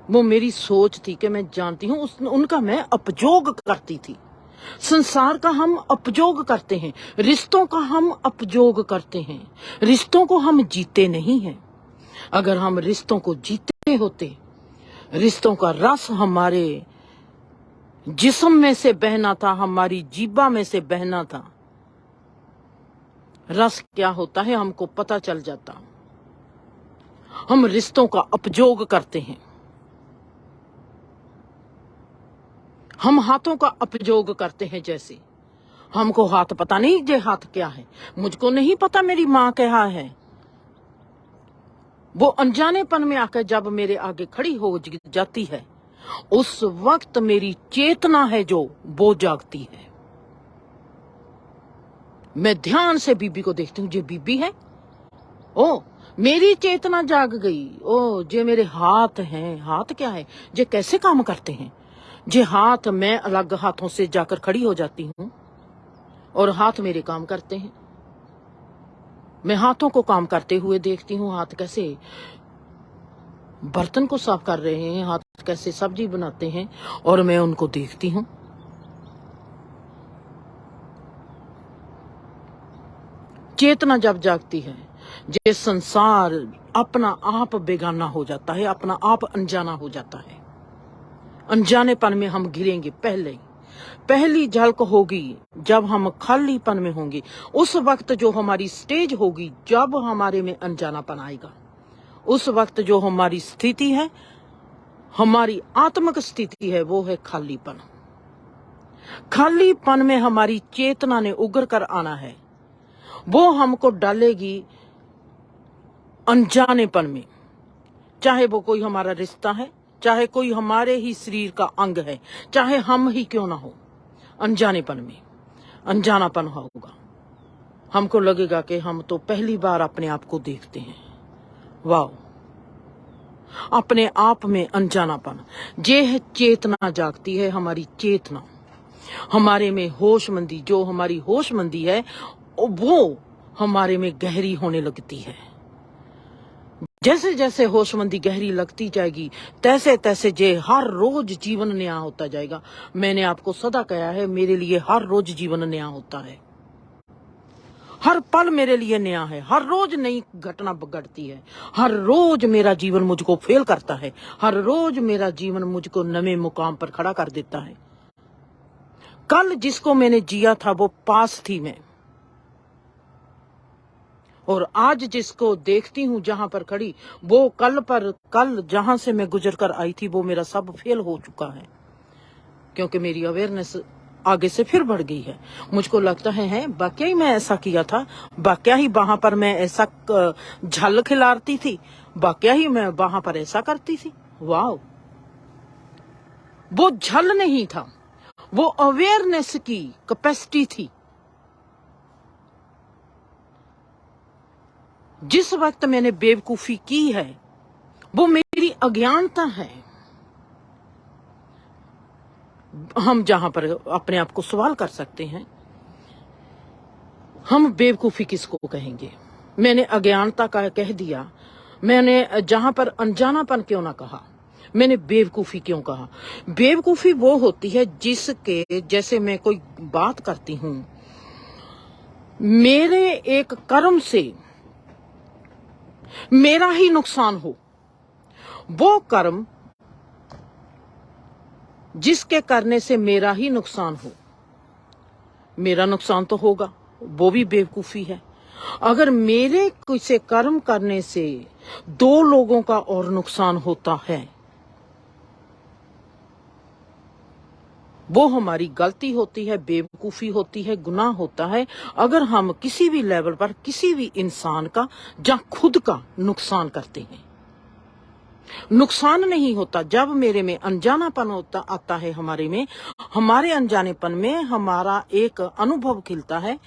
वो मेरी सोच थी कि मैं जानती हूं, उनका मैं अपयोग करती थी। संसार का हम अपयोग करते हैं, रिश्तों का हम अपयोग करते हैं, रिश्तों को हम जीते नहीं हैं। अगर हम रिश्तों को जीते होते, रिश्तों का रस हमारे जिस्म में से बहना था, हमारी जीभा में से बहना था। रस क्या होता है हमको पता चल जाता। हम रिश्तों का अपयोग करते हैं, हम हाथों का अपयोग करते हैं। जैसे हमको हाथ पता नहीं जे हाथ क्या है, मुझको नहीं पता मेरी माँ क्या है। वो अनजानेपन में आकर जब मेरे आगे खड़ी हो जाती है, उस वक्त मेरी चेतना है जो वो जागती है। मैं ध्यान से बीबी को देखती हूँ, जे बीबी है, ओ मेरी चेतना जाग गई। ओ जे मेरे हाथ हैं, हाथ क्या है, जे कैसे काम करते हैं। जे हाथ, मैं अलग हाथों से जाकर खड़ी हो जाती हूँ और हाथ मेरे काम करते हैं। मैं हाथों को काम करते हुए देखती हूँ, हाथ कैसे बर्तन को साफ कर रहे हैं, हाथ कैसे सब्जी बनाते हैं, और मैं उनको देखती हूँ। चेतना जब जागती है, ये संसार अपना आप बेगाना हो जाता है, अपना आप अनजाना हो जाता है। अनजानेपन में हम घिरेंगे। पहली झलक होगी जब हम खालीपन में होंगे। उस वक्त जो हमारी स्टेज होगी, जब हमारे में अनजानापन आएगा, उस वक्त जो हमारी स्थिति है, हमारी आत्मिक स्थिति है, वो है खालीपन। खालीपन में हमारी चेतना ने उगर कर आना है। वो हमको डालेगी अनजानेपन में, चाहे वो कोई हमारा रिश्ता है, चाहे कोई हमारे ही शरीर का अंग है, चाहे हम ही क्यों ना हो। अनजानेपन में अनजानापन होगा। हमको लगेगा कि हम तो पहली बार अपने आप को देखते हैं। वाह, अपने आप में अनजानापन, ये है चेतना जागती है। हमारी चेतना, हमारे में होशमंदी, जो हमारी होशमंदी है वो हमारे में गहरी होने लगती है। जैसे जैसे होशमंदी गहरी लगती जाएगी, तैसे तैसे जे हर रोज जीवन नया होता जाएगा। मैंने आपको सदा कहा है, मेरे लिए हर रोज जीवन नया होता है, हर पल मेरे लिए नया है, हर रोज नई घटना घटती है, हर रोज मेरा जीवन मुझको फेल करता है, हर रोज मेरा जीवन मुझको नए मुकाम पर खड़ा कर देता है। कल जिसको मैंने जिया था वो पास थी मैं, और आज जिसको देखती हूँ जहां पर खड़ी, वो कल जहां से मैं गुजर कर आई थी, वो मेरा सब फेल हो चुका है। क्योंकि मेरी अवेयरनेस आगे से फिर बढ़ गई है। मुझको लगता है वाकई ही मैं ऐसा किया था, वाकई ही वहां पर मैं ऐसा झल खिलाती थी, वाकई ही मैं वहां पर ऐसा करती थी। वाह, वो झल नहीं था, वो अवेयरनेस की कैपेसिटी थी। जिस वक्त मैंने बेवकूफी की है वो मेरी अज्ञानता है। हम जहां पर अपने आप को सवाल कर सकते हैं, हम बेवकूफी किसको कहेंगे? मैंने अज्ञानता का कह दिया, मैंने जहां पर अनजानापन क्यों ना कहा, मैंने बेवकूफी क्यों कहा? बेवकूफी वो होती है जिसके, जैसे मैं कोई बात करती हूं, मेरे एक कर्म से मेरा ही नुकसान हो, वो कर्म जिसके करने से मेरा ही नुकसान हो, मेरा नुकसान तो होगा, वो भी बेवकूफी है। अगर मेरे किसी कर्म करने से 2 लोगों का और नुकसान होता है, वो हमारी गलती होती है, बेवकूफी होती है, गुनाह होता है। अगर हम किसी भी लेवल पर किसी भी इंसान का या खुद का नुकसान करते हैं, नुकसान नहीं होता जब मेरे में अनजानापन होता आता है, हमारे अनजानेपन में हमारा एक अनुभव खिलता है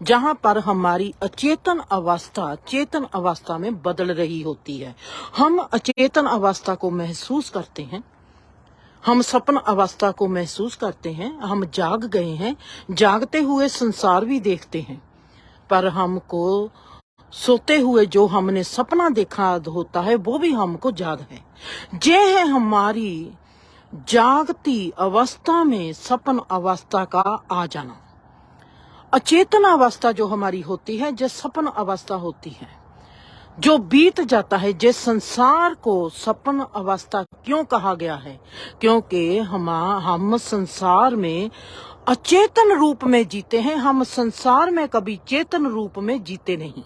जहां पर हमारी अचेतन अवस्था चेतन अवस्था में बदल रही होती है। हम अचेतन अवस्था को महसूस करते हैं, हम सपन अवस्था को महसूस करते हैं, हम जाग गए हैं, जागते हुए संसार भी देखते हैं, पर हमको सोते हुए जो हमने सपना देखा होता है वो भी हमको याद है। ये है हमारी जागती अवस्था में सपन अवस्था का आ जाना। अचेतन अवस्था जो हमारी होती है, जो सपन अवस्था होती है, जो बीत जाता है। जिस संसार को सपन अवस्था क्यों कहा गया है? क्योंकि हम संसार में अचेतन रूप में जीते हैं, हम संसार में कभी चेतन रूप में जीते नहीं।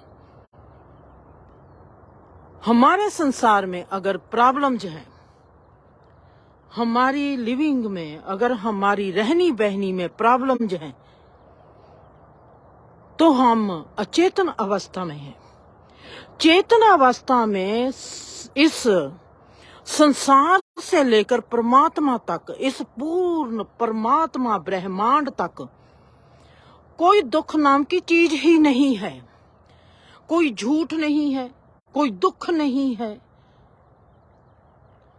हमारे संसार में अगर प्रॉब्लम्स है, हमारी लिविंग में अगर हमारी रहनी बहनी में प्रॉब्लम्स हैं, तो हम अचेतन अवस्था में हैं। चेतन अवस्था में इस संसार से लेकर परमात्मा तक, इस पूर्ण परमात्मा ब्रह्मांड तक कोई दुख नाम की चीज ही नहीं है, कोई झूठ नहीं है, कोई दुख नहीं है,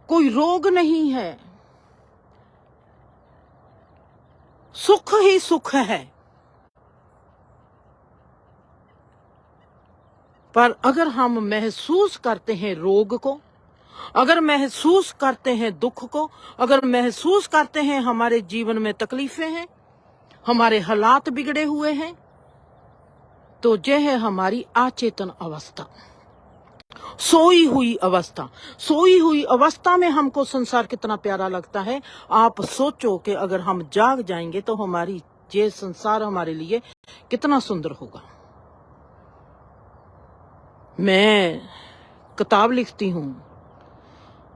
कोई रोग नहीं है, सुख ही सुख है। पर अगर हम महसूस करते हैं रोग को, अगर महसूस करते हैं दुख को, अगर महसूस करते हैं हमारे जीवन में तकलीफें हैं, हमारे हालात बिगड़े हुए हैं, तो यह है हमारी अचेतन अवस्था, सोई हुई अवस्था। सोई हुई अवस्था में हमको संसार कितना प्यारा लगता है। आप सोचो कि अगर हम जाग जाएंगे तो हमारी ये संसार हमारे लिए कितना सुंदर होगा। मैं किताब लिखती हूँ,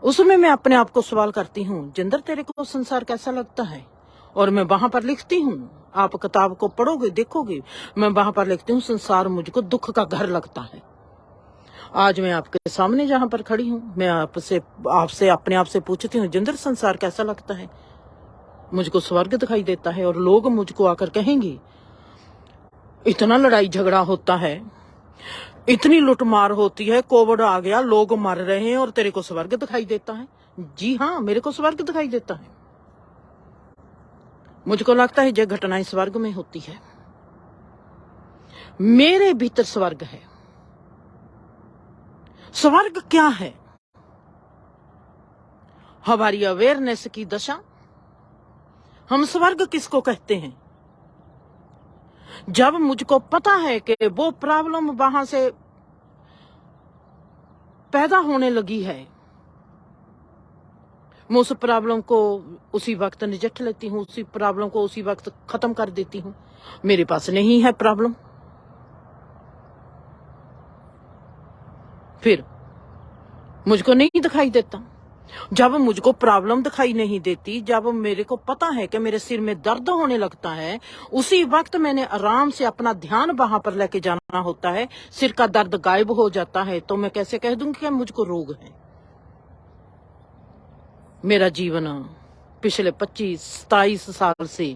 उसमें मैं अपने आप को सवाल करती हूँ, जिंदर तेरे को संसार कैसा लगता है? और मैं वहां पर लिखती हूँ, आप किताब को पढ़ोगे देखोगे, मैं वहां पर लिखती हूँ, संसार मुझको दुख का घर लगता है। आज मैं आपके सामने जहां पर खड़ी हूँ, मैं आपसे अपने आप से पूछती हूँ, जिंदर संसार कैसा लगता है? मुझको स्वर्ग दिखाई देता है। और लोग मुझको आकर कहेंगे, इतना लड़ाई झगड़ा होता है, इतनी लुटमार होती है, कोविड आ गया, लोग मर रहे हैं और तेरे को स्वर्ग दिखाई देता है। जी हाँ, मेरे को स्वर्ग दिखाई देता है। मुझको लगता है ये घटनाएं स्वर्ग में होती है। मेरे भीतर स्वर्ग है। स्वर्ग क्या है? हमारी अवेयरनेस की दशा। हम स्वर्ग किसको कहते हैं? जब मुझको पता है कि वो प्रॉब्लम वहां से पैदा होने लगी है, मैं उस प्रॉब्लम को उसी वक्त निजट लेती हूँ, उसी प्रॉब्लम को उसी वक्त खत्म कर देती हूँ। मेरे पास नहीं है प्रॉब्लम, फिर मुझको नहीं दिखाई देता। जब मुझको प्रॉब्लम दिखाई नहीं देती, जब मेरे को पता है कि मेरे सिर में दर्द होने लगता है, उसी वक्त मैंने आराम से अपना ध्यान वहां पर लेके जाना होता है, सिर का दर्द गायब हो जाता है, तो मैं कैसे कह दूंगी कि मुझको रोग है? मेरा जीवन पिछले 25-27 साल से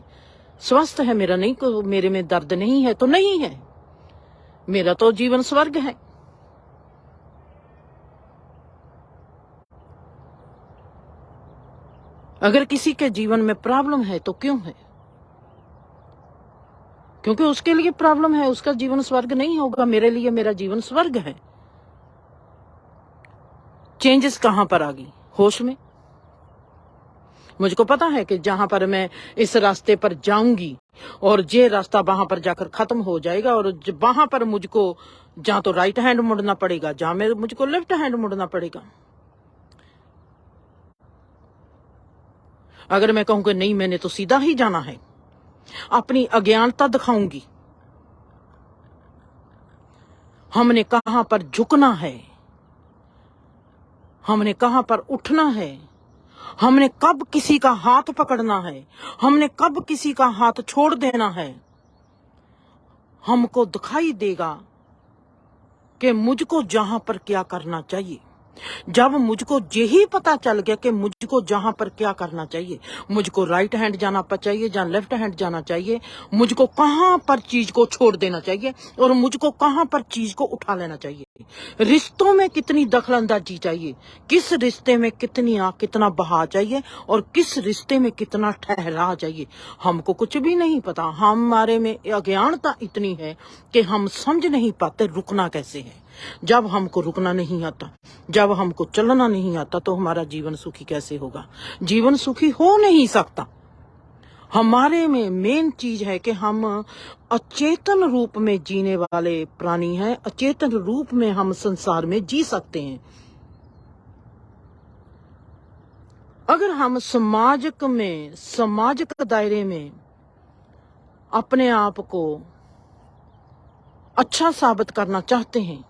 स्वस्थ है, मेरा नहीं, मेरे में दर्द नहीं है तो नहीं है, मेरा तो जीवन स्वर्ग है। अगर किसी के जीवन में प्रॉब्लम है तो क्यों है? क्योंकि उसके लिए प्रॉब्लम है, उसका जीवन स्वर्ग नहीं होगा। मेरे लिए मेरा जीवन स्वर्ग है। चेंजेस कहां पर आ गई? होश में। मुझको पता है कि जहां पर मैं इस रास्ते पर जाऊंगी और ये रास्ता वहां पर जाकर खत्म हो जाएगा, और वहां पर मुझको जहां तो राइट हैंड मुड़ना पड़ेगा, जहां में मुझको लेफ्ट हैंड मुड़ना पड़ेगा। अगर मैं कहूं कि नहीं, मैंने तो सीधा ही जाना है, अपनी अज्ञानता दिखाऊंगी। हमने कहां पर झुकना है, हमने कहां पर उठना है, हमने कब किसी का हाथ पकड़ना है, हमने कब किसी का हाथ छोड़ देना है, हमको दिखाई देगा कि मुझको जहां पर क्या करना चाहिए। जब मुझको यही पता चल गया कि मुझको जहां पर क्या करना चाहिए, मुझको राइट हैंड जाना चाहिए, जहां लेफ्ट हैंड जाना चाहिए, मुझको कहां पर चीज को छोड़ देना चाहिए और मुझको कहां पर चीज को उठा लेना चाहिए। रिश्तों में कितनी दखलंदाजी चाहिए, किस रिश्ते में कितना बहा चाहिए और किस रिश्ते में कितना ठहरा चाहिए, हमको कुछ भी नहीं पता। हमारे में अज्ञानता इतनी है कि हम समझ नहीं पाते रुकना कैसे है। जब हमको रुकना नहीं आता, जब हमको चलना नहीं आता, तो हमारा जीवन सुखी कैसे होगा? जीवन सुखी हो नहीं सकता। हमारे में मेन चीज है कि हम अचेतन रूप में जीने वाले प्राणी हैं। अचेतन रूप में हम संसार में जी सकते हैं। अगर हम सामाजिक दायरे में अपने आप को अच्छा साबित करना चाहते हैं,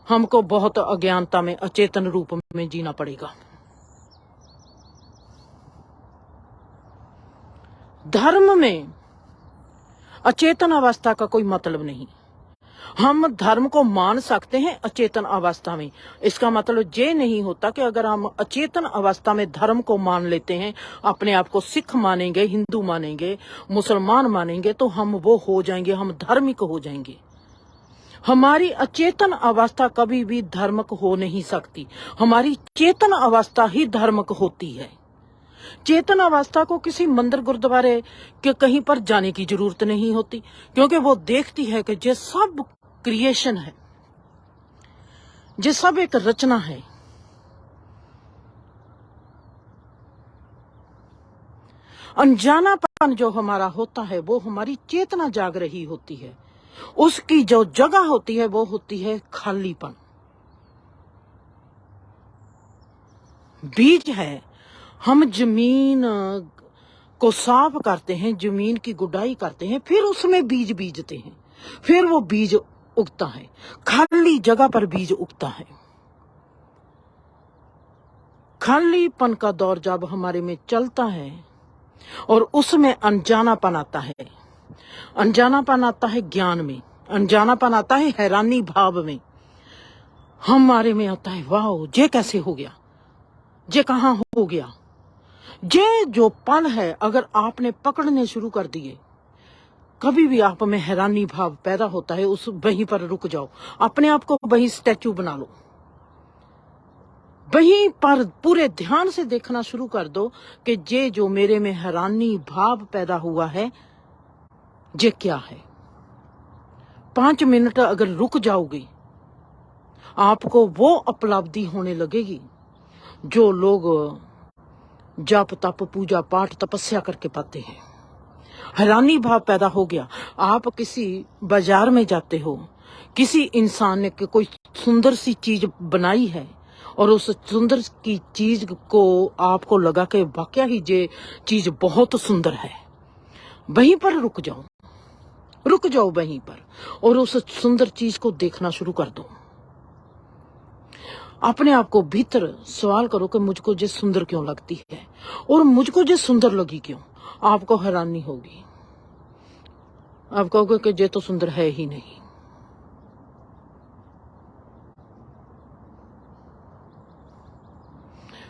हमको बहुत अज्ञानता में, अचेतन रूप में जीना पड़ेगा। धर्म में अचेतन अवस्था का कोई मतलब नहीं। हम धर्म को मान सकते हैं अचेतन अवस्था में। इसका मतलब ये नहीं होता कि अगर हम अचेतन अवस्था में धर्म को मान लेते हैं, अपने आप को सिख मानेंगे, हिंदू मानेंगे, मुसलमान मानेंगे, तो हम वो हो जाएंगे, हम धार्मिक हो जाएंगे। हमारी अचेतन अवस्था कभी भी धार्मिक हो नहीं सकती। हमारी चेतन अवस्था ही धार्मिक होती है। चेतन अवस्था को किसी मंदिर गुरुद्वारे के कहीं पर जाने की जरूरत नहीं होती, क्योंकि वो देखती है कि ये सब क्रिएशन है, ये सब एक रचना है। अनजानापन जो हमारा होता है वो हमारी चेतना जाग रही होती है। उसकी जो जगह होती है वो होती है खालीपन। बीज है, हम जमीन को साफ करते हैं, जमीन की गुडाई करते हैं, फिर उसमें बीज बीजते हैं, फिर वो बीज उगता है। खाली जगह पर बीज उगता है। खालीपन का दौर जब हमारे में चलता है और उसमें अनजानापन आता है, अनजानापन आता है ज्ञान में, अनजानापन आता है हैरानी भाव में, हमारे में आता है वाह ये कैसे हो गया, ये कहां हो गया। ये जो पल है अगर आपने पकड़ने शुरू कर दिए, कभी भी आप में हैरानी भाव पैदा होता है, उस वहीं पर रुक जाओ, अपने आप को वहीं स्टैचू बना लो, वहीं पर पूरे ध्यान से देखना शुरू कर दो कि ये जो मेरे में हैरानी भाव पैदा हुआ है ये क्या है। 5 मिनट अगर रुक जाओगे, आपको वो उपलब्धि होने लगेगी जो लोग जप तप पूजा पाठ तपस्या करके पाते हैं। हैरानी भाव पैदा हो गया। आप किसी बाजार में जाते हो, किसी इंसान ने कोई सुंदर सी चीज बनाई है और उस सुंदर की चीज को आपको लगा कि वाकया ही ये चीज बहुत सुंदर है, वहीं पर रुक जाओ, रुक जाओ वहीं पर और उस सुंदर चीज को देखना शुरू कर दो। अपने आप को भीतर सवाल करो कि मुझको ये सुंदर क्यों लगती है और मुझको ये सुंदर लगी क्यों। आपको हैरानी होगी, आप कहोगे कि ये तो सुंदर है ही नहीं।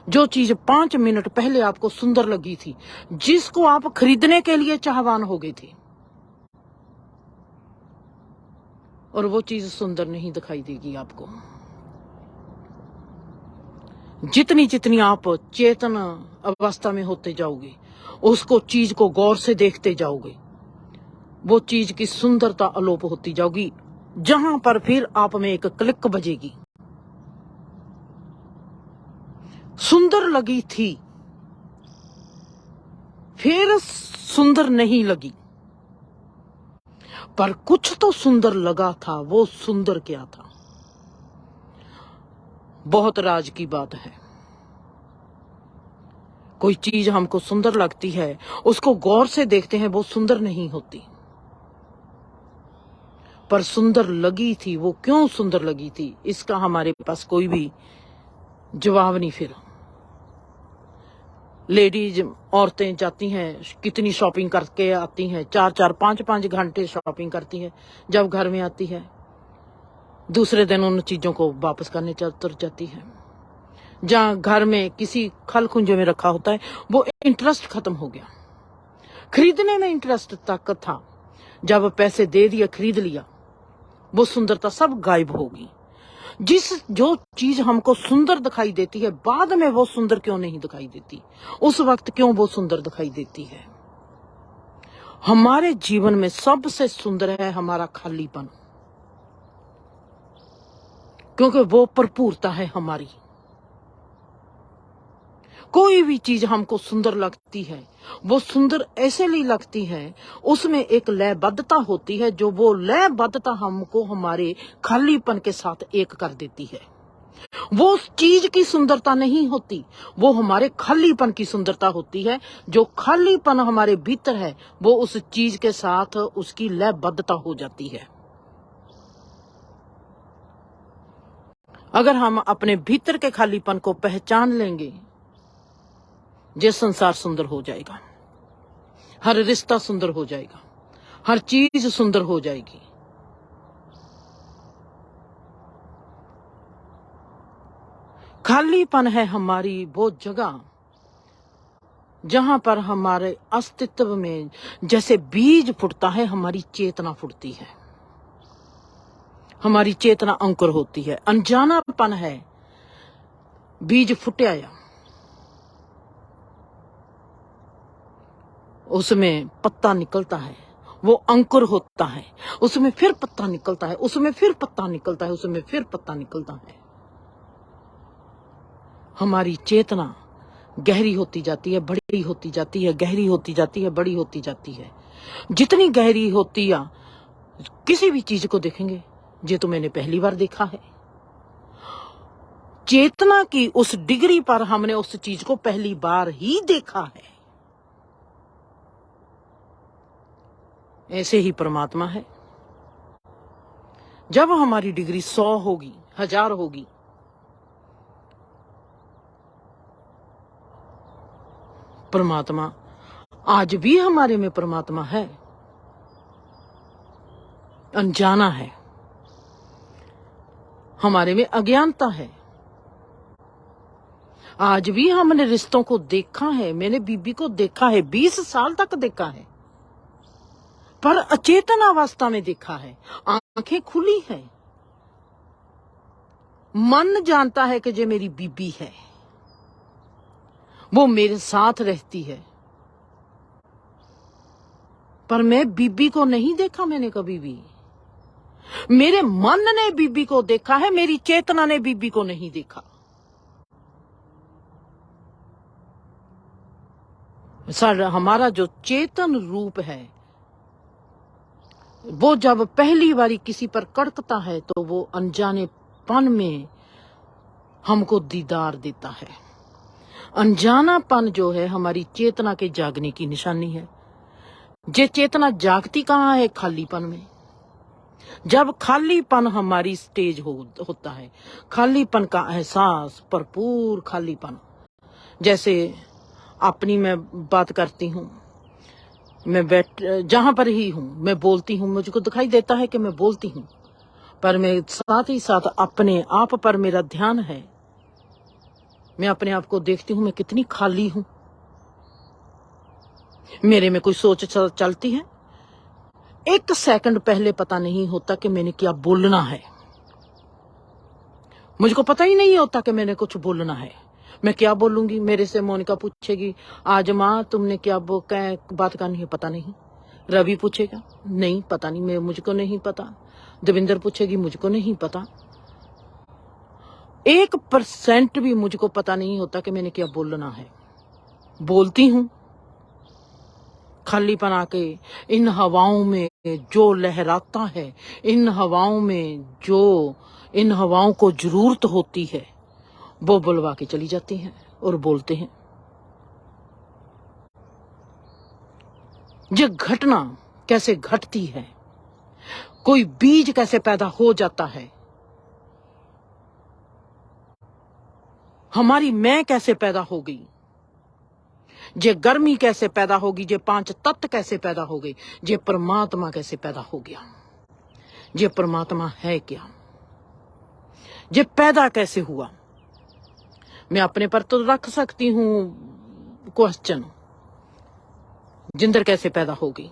जो चीज 5 मिनट पहले आपको सुंदर लगी थी, जिसको आप खरीदने के लिए चाहवान हो गए थे, और वो चीज सुंदर नहीं दिखाई देगी आपको। जितनी जितनी आप चेतन अवस्था में होते जाओगे, उसको चीज को गौर से देखते जाओगे, वो चीज की सुंदरता अलोप होती जाओगी। जहां पर फिर आप में एक क्लिक बजेगी, सुंदर लगी थी फिर सुंदर नहीं लगी, पर कुछ तो सुंदर लगा था। वो सुंदर क्या था? बहुत राज की बात है। कोई चीज हमको सुंदर लगती है, उसको गौर से देखते हैं, वो सुंदर नहीं होती, पर सुंदर लगी थी। वो क्यों सुंदर लगी थी, इसका हमारे पास कोई भी जवाब नहीं। फिर लेडीज औरतें जाती हैं, कितनी शॉपिंग करके आती हैं, 4-4 5-5 घंटे शॉपिंग करती हैं। जब घर में आती है, दूसरे दिन उन चीजों को वापस करने चल जाती है। जहां घर में किसी खल खुंजे में रखा होता है, वो इंटरेस्ट खत्म हो गया। खरीदने में इंटरेस्ट तक था, जब पैसे दे दिए, खरीद लिया, वो सुंदरता सब गायब होगी। जो चीज हमको सुंदर दिखाई देती है, बाद में वो सुंदर क्यों नहीं दिखाई देती? उस वक्त क्यों वो सुंदर दिखाई देती है? हमारे जीवन में सबसे सुंदर है हमारा खालीपन, क्योंकि वो भरपूरता है हमारी। कोई भी चीज हमको सुंदर लगती है, वो सुंदर ऐसे लिए लगती है, उसमें एक लयबद्धता होती है, जो वो लयबद्धता हमको हमारे खालीपन के साथ एक कर देती है। वो उस चीज की सुंदरता नहीं होती, वो हमारे खालीपन की सुंदरता होती है। जो खालीपन हमारे भीतर है, वो उस चीज के साथ उसकी लयबद्धता हो जाती है। अगर हम अपने भीतर के खालीपन को पहचान लेंगे, ये संसार सुंदर हो जाएगा, हर रिश्ता सुंदर हो जाएगा, हर चीज सुंदर हो जाएगी। खालीपन है हमारी वो जगह जहां पर हमारे अस्तित्व में जैसे बीज फुटता है, हमारी चेतना फुटती है, हमारी चेतना अंकुर होती है। अनजानापन है, बीज फुट आया, उसमें पत्ता निकलता है, वो अंकुर होता है, उसमें फिर पत्ता निकलता है, उसमें फिर पत्ता निकलता है, उसमें फिर पत्ता निकलता है। हमारी चेतना गहरी होती जाती है, बड़ी होती जाती है, गहरी होती जाती है, बड़ी होती जाती है। जितनी गहरी होती है, किसी भी चीज को देखेंगे, ये तो मैंने पहली बार देखा है। चेतना की उस डिग्री पर हमने उस चीज को पहली बार ही देखा है। ऐसे ही परमात्मा है। जब हमारी डिग्री 100 होगी, 1000 होगी, परमात्मा आज भी हमारे में परमात्मा है। अनजाना है, हमारे में अज्ञानता है। आज भी हमने रिश्तों को देखा है, मैंने बीबी को देखा है, 20 साल तक देखा है, पर अचेतन अवस्था में देखा है। आंखें खुली है, मन जानता है कि ये मेरी बीबी है, वो मेरे साथ रहती है, पर मैं बीबी को नहीं देखा। मैंने कभी भी, मेरे मन ने बीबी को देखा है, मेरी चेतना ने बीबी को नहीं देखा। हमारा जो चेतन रूप है, वो जब पहली बारी किसी पर कड़कता है, तो वो अनजानेपन में हमको दीदार देता है। अनजानापन जो है, हमारी चेतना के जागने की निशानी है। ये चेतना जागती कहाँ है? खालीपन में। जब खालीपन हमारी स्टेज होता है, खालीपन का एहसास, भरपूर खालीपन। जैसे अपनी मैं बात करती हूँ, मैं जहां पर ही हूं, मैं बोलती हूँ, मुझको दिखाई देता है कि मैं बोलती हूँ, पर मैं साथ ही साथ अपने आप पर मेरा ध्यान है। मैं अपने आप को देखती हूँ, मैं कितनी खाली हूं। मेरे में कोई सोच चलती है, 1 सेकंड पहले पता नहीं होता कि मैंने क्या बोलना है। मुझको पता ही नहीं होता कि मैंने कुछ बोलना है। मैं क्या बोलूंगी? मेरे से मोनिका पूछेगी, आज माँ तुमने क्या बात करनी है? पता नहीं। रवि पूछेगा, नहीं पता नहीं, मैं मुझको नहीं पता। देविंदर पूछेगी, मुझको नहीं पता। 1% भी मुझको पता नहीं होता कि मैंने क्या बोलना है। बोलती हूं खालीपन आके। इन हवाओं में जो लहराता है, इन हवाओं में जो इन हवाओं को जरूरत होती है, वो बुलवा के चली जाती हैं और बोलते हैं। ये घटना कैसे घटती है, कोई बीज कैसे पैदा हो जाता है, हमारी मैं कैसे पैदा हो गई, जे गर्मी कैसे पैदा होगी, जे 5 तत्व कैसे पैदा हो गई, जे परमात्मा कैसे पैदा हो गया, जे परमात्मा है क्या, जे पैदा कैसे हुआ। मैं अपने पर तो रख सकती हूं क्वेश्चन, जिंदर कैसे पैदा होगी,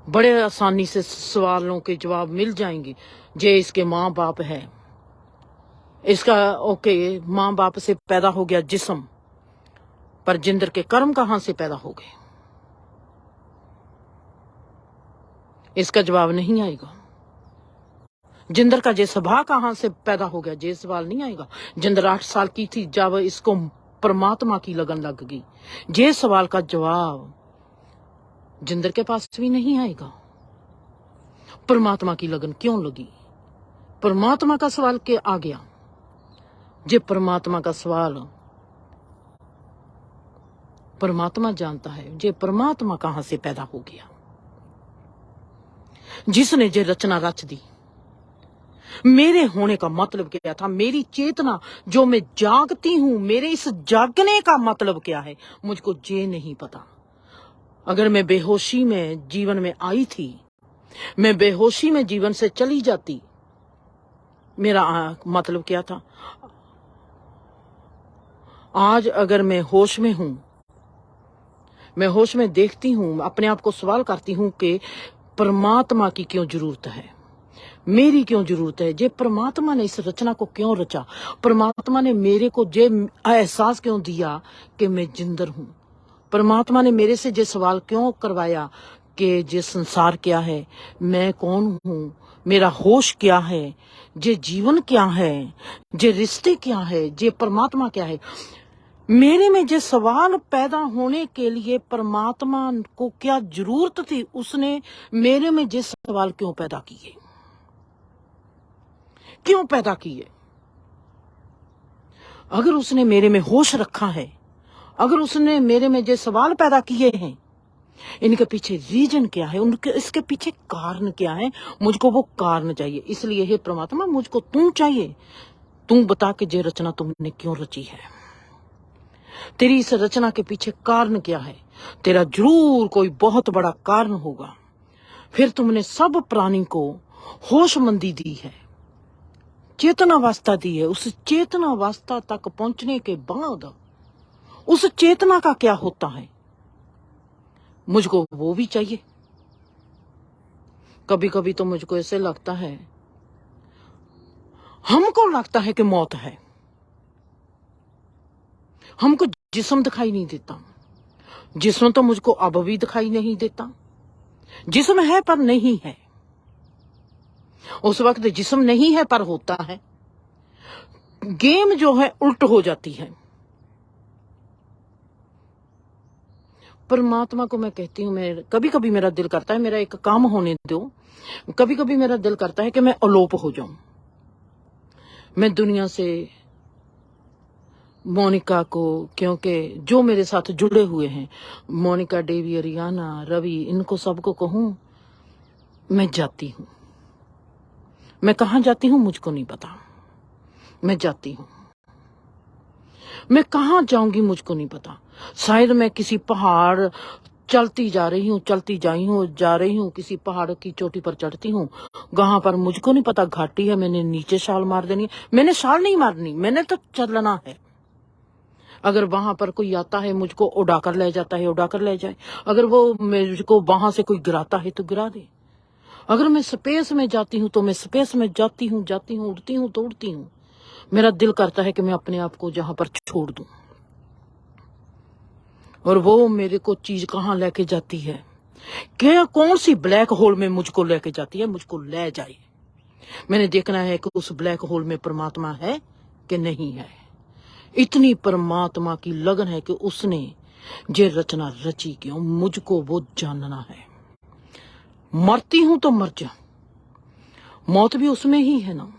बड़े आसानी से सवालों के जवाब मिल जाएंगे। जे इसके माँ बाप है, इसका ओके माँ बाप से पैदा हो गया जिस्म, पर जिंदर के कर्म कहां से पैदा हो गए, इसका जवाब नहीं आएगा। जिंदर का जे स्वभाव कहां से पैदा हो गया, जे सवाल नहीं आएगा। जिंदर 8 साल की थी जब इसको परमात्मा की लगन लग गई, जे सवाल का जवाब जिंदर के पास भी नहीं आएगा। परमात्मा की लगन क्यों लगी, परमात्मा का सवाल के आ गया। जे परमात्मा का सवाल परमात्मा जानता है, जे परमात्मा कहां से पैदा हो गया, जिसने जे रचना रच दी। मेरे होने का मतलब क्या था, मेरी चेतना जो मैं जागती हूं, मेरे इस जागने का मतलब क्या है, मुझको ये नहीं पता। अगर मैं बेहोशी में जीवन में आई थी, मैं बेहोशी में जीवन से चली जाती, मेरा मतलब क्या था। आज अगर मैं होश में हूं, मैं होश में देखती हूं, अपने आप को सवाल करती हूं कि परमात्मा की क्यों जरूरत है, मेरी क्यों जरूरत है, जे परमात्मा ने इस रचना को क्यों रचा, परमात्मा ने मेरे को जे एहसास क्यों दिया कि मैं जिंदर हूं, परमात्मा ने मेरे से जे सवाल क्यों करवाया कि जे संसार क्या है, मैं कौन हूं, मेरा होश क्या है, जे जीवन क्या है, जे रिश्ते क्या है, जे परमात्मा क्या है। मेरे में जो सवाल पैदा होने के लिए परमात्मा को क्या जरूरत थी, उसने मेरे में जो सवाल क्यों पैदा किए, क्यों पैदा किए। अगर उसने मेरे में होश रखा है, अगर उसने मेरे में जो सवाल पैदा किए हैं, इनके पीछे रीजन क्या है, उनके इसके पीछे कारण क्या है, मुझको वो कारण चाहिए। इसलिए हे परमात्मा, मुझको तू चाहिए। तू बता के जे रचना तुमने क्यों रची है, तेरी इस रचना के पीछे कारण क्या है। तेरा जरूर कोई बहुत बड़ा कारण होगा। फिर तुमने सब प्राणी को होशमंदी दी है, चेतनावस्था दी है। उस चेतनावस्था तक पहुंचने के बाद उस चेतना का क्या होता है, मुझको वो भी चाहिए। कभी कभी तो मुझको ऐसे लगता है, हमको लगता है कि मौत है, हमको जिस्म दिखाई नहीं देता। जिस्म तो मुझको अब भी दिखाई नहीं देता। जिस्म है पर नहीं है। उस वक्त जिस्म नहीं है पर होता है। गेम जो है उल्ट हो जाती है। परमात्मा को मैं कहती हूं, मैं कभी कभी मेरा दिल करता है मेरा एक काम होने दो। कभी कभी मेरा दिल करता है कि मैं अलोप हो जाऊं। मैं दुनिया से मोनिका को, क्योंकि जो मेरे साथ जुड़े हुए हैं, मोनिका, डेवी, अरियाना, रवि, इनको सबको कहूं मैं जाती हूं। मैं कहां जाती हूं मुझको नहीं पता। मैं जाती हूं, मैं कहां जाऊंगी मुझको नहीं पता। शायद मैं किसी पहाड़ चलती जा रही हूँ, जा रही हूँ किसी पहाड़ की चोटी पर चढ़ती हूँ। वहां पर मुझको नहीं पता घाटी है, मैंने नीचे छाल मार देनी है। मैंने छाल नहीं मारनी, मैंने तो चलना है। अगर वहां पर कोई आता है मुझको उड़ाकर ले जाता है, उड़ाकर ले जाए। अगर वो मुझको वहां से कोई गिराता है तो गिरा दे। अगर मैं स्पेस में जाती हूँ तो मैं स्पेस में जाती हूँ, उड़ती हूँ तो उड़ती हूँ। मेरा दिल करता है कि मैं अपने आप को जहां पर छोड़ दूं, और वो मेरे को चीज कहां लेके जाती है, क्या कौन सी ब्लैक होल में मुझको लेके जाती है, मुझको ले जाए। मैंने देखना है कि उस ब्लैक होल में परमात्मा है कि नहीं है। इतनी परमात्मा की लगन है कि उसने ये रचना रची क्यों, मुझको वो जानना है। मरती हूं तो मर जा, मौत भी उसमें ही है ना।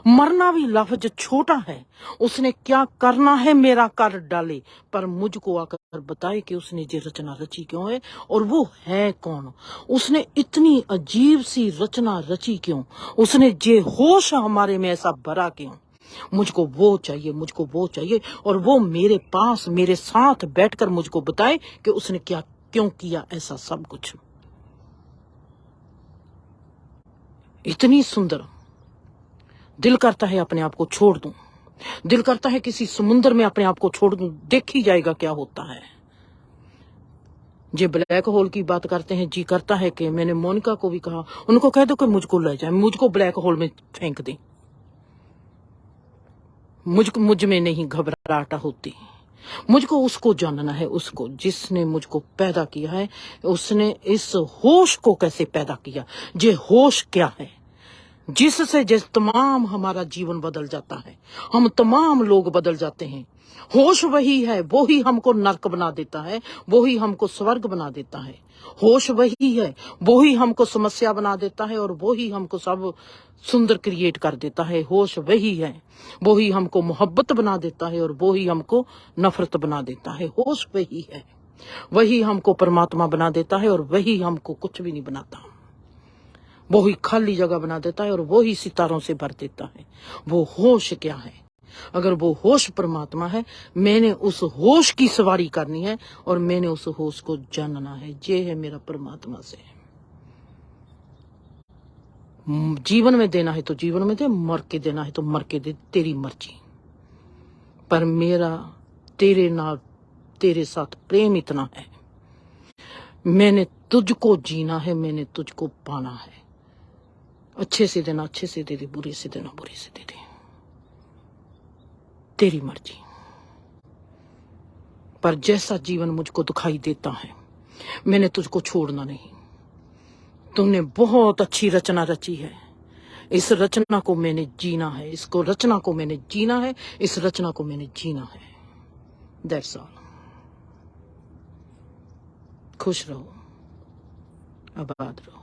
मरना भी लफ्ज छोटा है, उसने क्या करना है मेरा कर डाले, पर मुझको आकर बताए कि उसने ये रचना रची क्यों है और वो है कौन। उसने इतनी अजीब सी रचना रची क्यों, उसने ये होश हमारे में ऐसा भरा क्यों। मुझको वो चाहिए, मुझको वो चाहिए, और वो मेरे पास मेरे साथ बैठकर मुझको बताए कि उसने क्या क्यों किया ऐसा सब कुछ। इतनी सुंदर, दिल करता है अपने आप को छोड़ दूं, दिल करता है किसी समुंदर में अपने आप को छोड़ दूं, देख ही जाएगा क्या होता है। जे ब्लैक होल की बात करते हैं, जी करता है कि मैंने मोनिका को भी कहा, उनको कह दो कि मुझको ले जाए, मुझको ब्लैक होल में फेंक दे। मुझ में नहीं घबराहट होती, मुझको उसको जानना है, उसको जिसने मुझको पैदा किया है, उसने इस होश को कैसे पैदा किया, ये होश क्या है जिससे जिस तमाम हमारा जीवन बदल जाता है, हम तमाम लोग बदल जाते हैं। होश वही है, वो ही हमको नरक बना देता है, वो ही हमको स्वर्ग बना देता है। होश वही है, वो ही हमको समस्या बना देता है और वो ही हमको सब सुंदर क्रिएट कर देता है। होश वही है, वो ही हमको मोहब्बत बना देता है और वो ही हमको नफरत बना देता है। होश वही है, वही हमको परमात्मा बना देता है और वही हमको कुछ भी नहीं बनाता। वो ही खाली जगह बना देता है और वो ही सितारों से भर देता है। वो होश क्या है? अगर वो होश परमात्मा है, मैंने उस होश की सवारी करनी है और मैंने उस होश को जानना है। ये है मेरा परमात्मा से। जीवन में देना है तो जीवन में दे, मर के देना है तो मर के दे, तेरी मर्जी। पर मेरा तेरे नाल, तेरे साथ प्रेम इतना है, मैंने तुझको जीना है, मैंने तुझको पाना है। अच्छे से देना अच्छे से दे दे, बुरे से देना बुरे से दे दे, तेरी मर्जी। पर जैसा जीवन मुझको दिखाई देता है, मैंने तुझको छोड़ना नहीं। तुमने बहुत अच्छी रचना रची है, इस रचना को मैंने जीना है, इसको रचना को मैंने जीना है, इस रचना को मैंने जीना है। That's all. खुश रहो, आबाद रहो।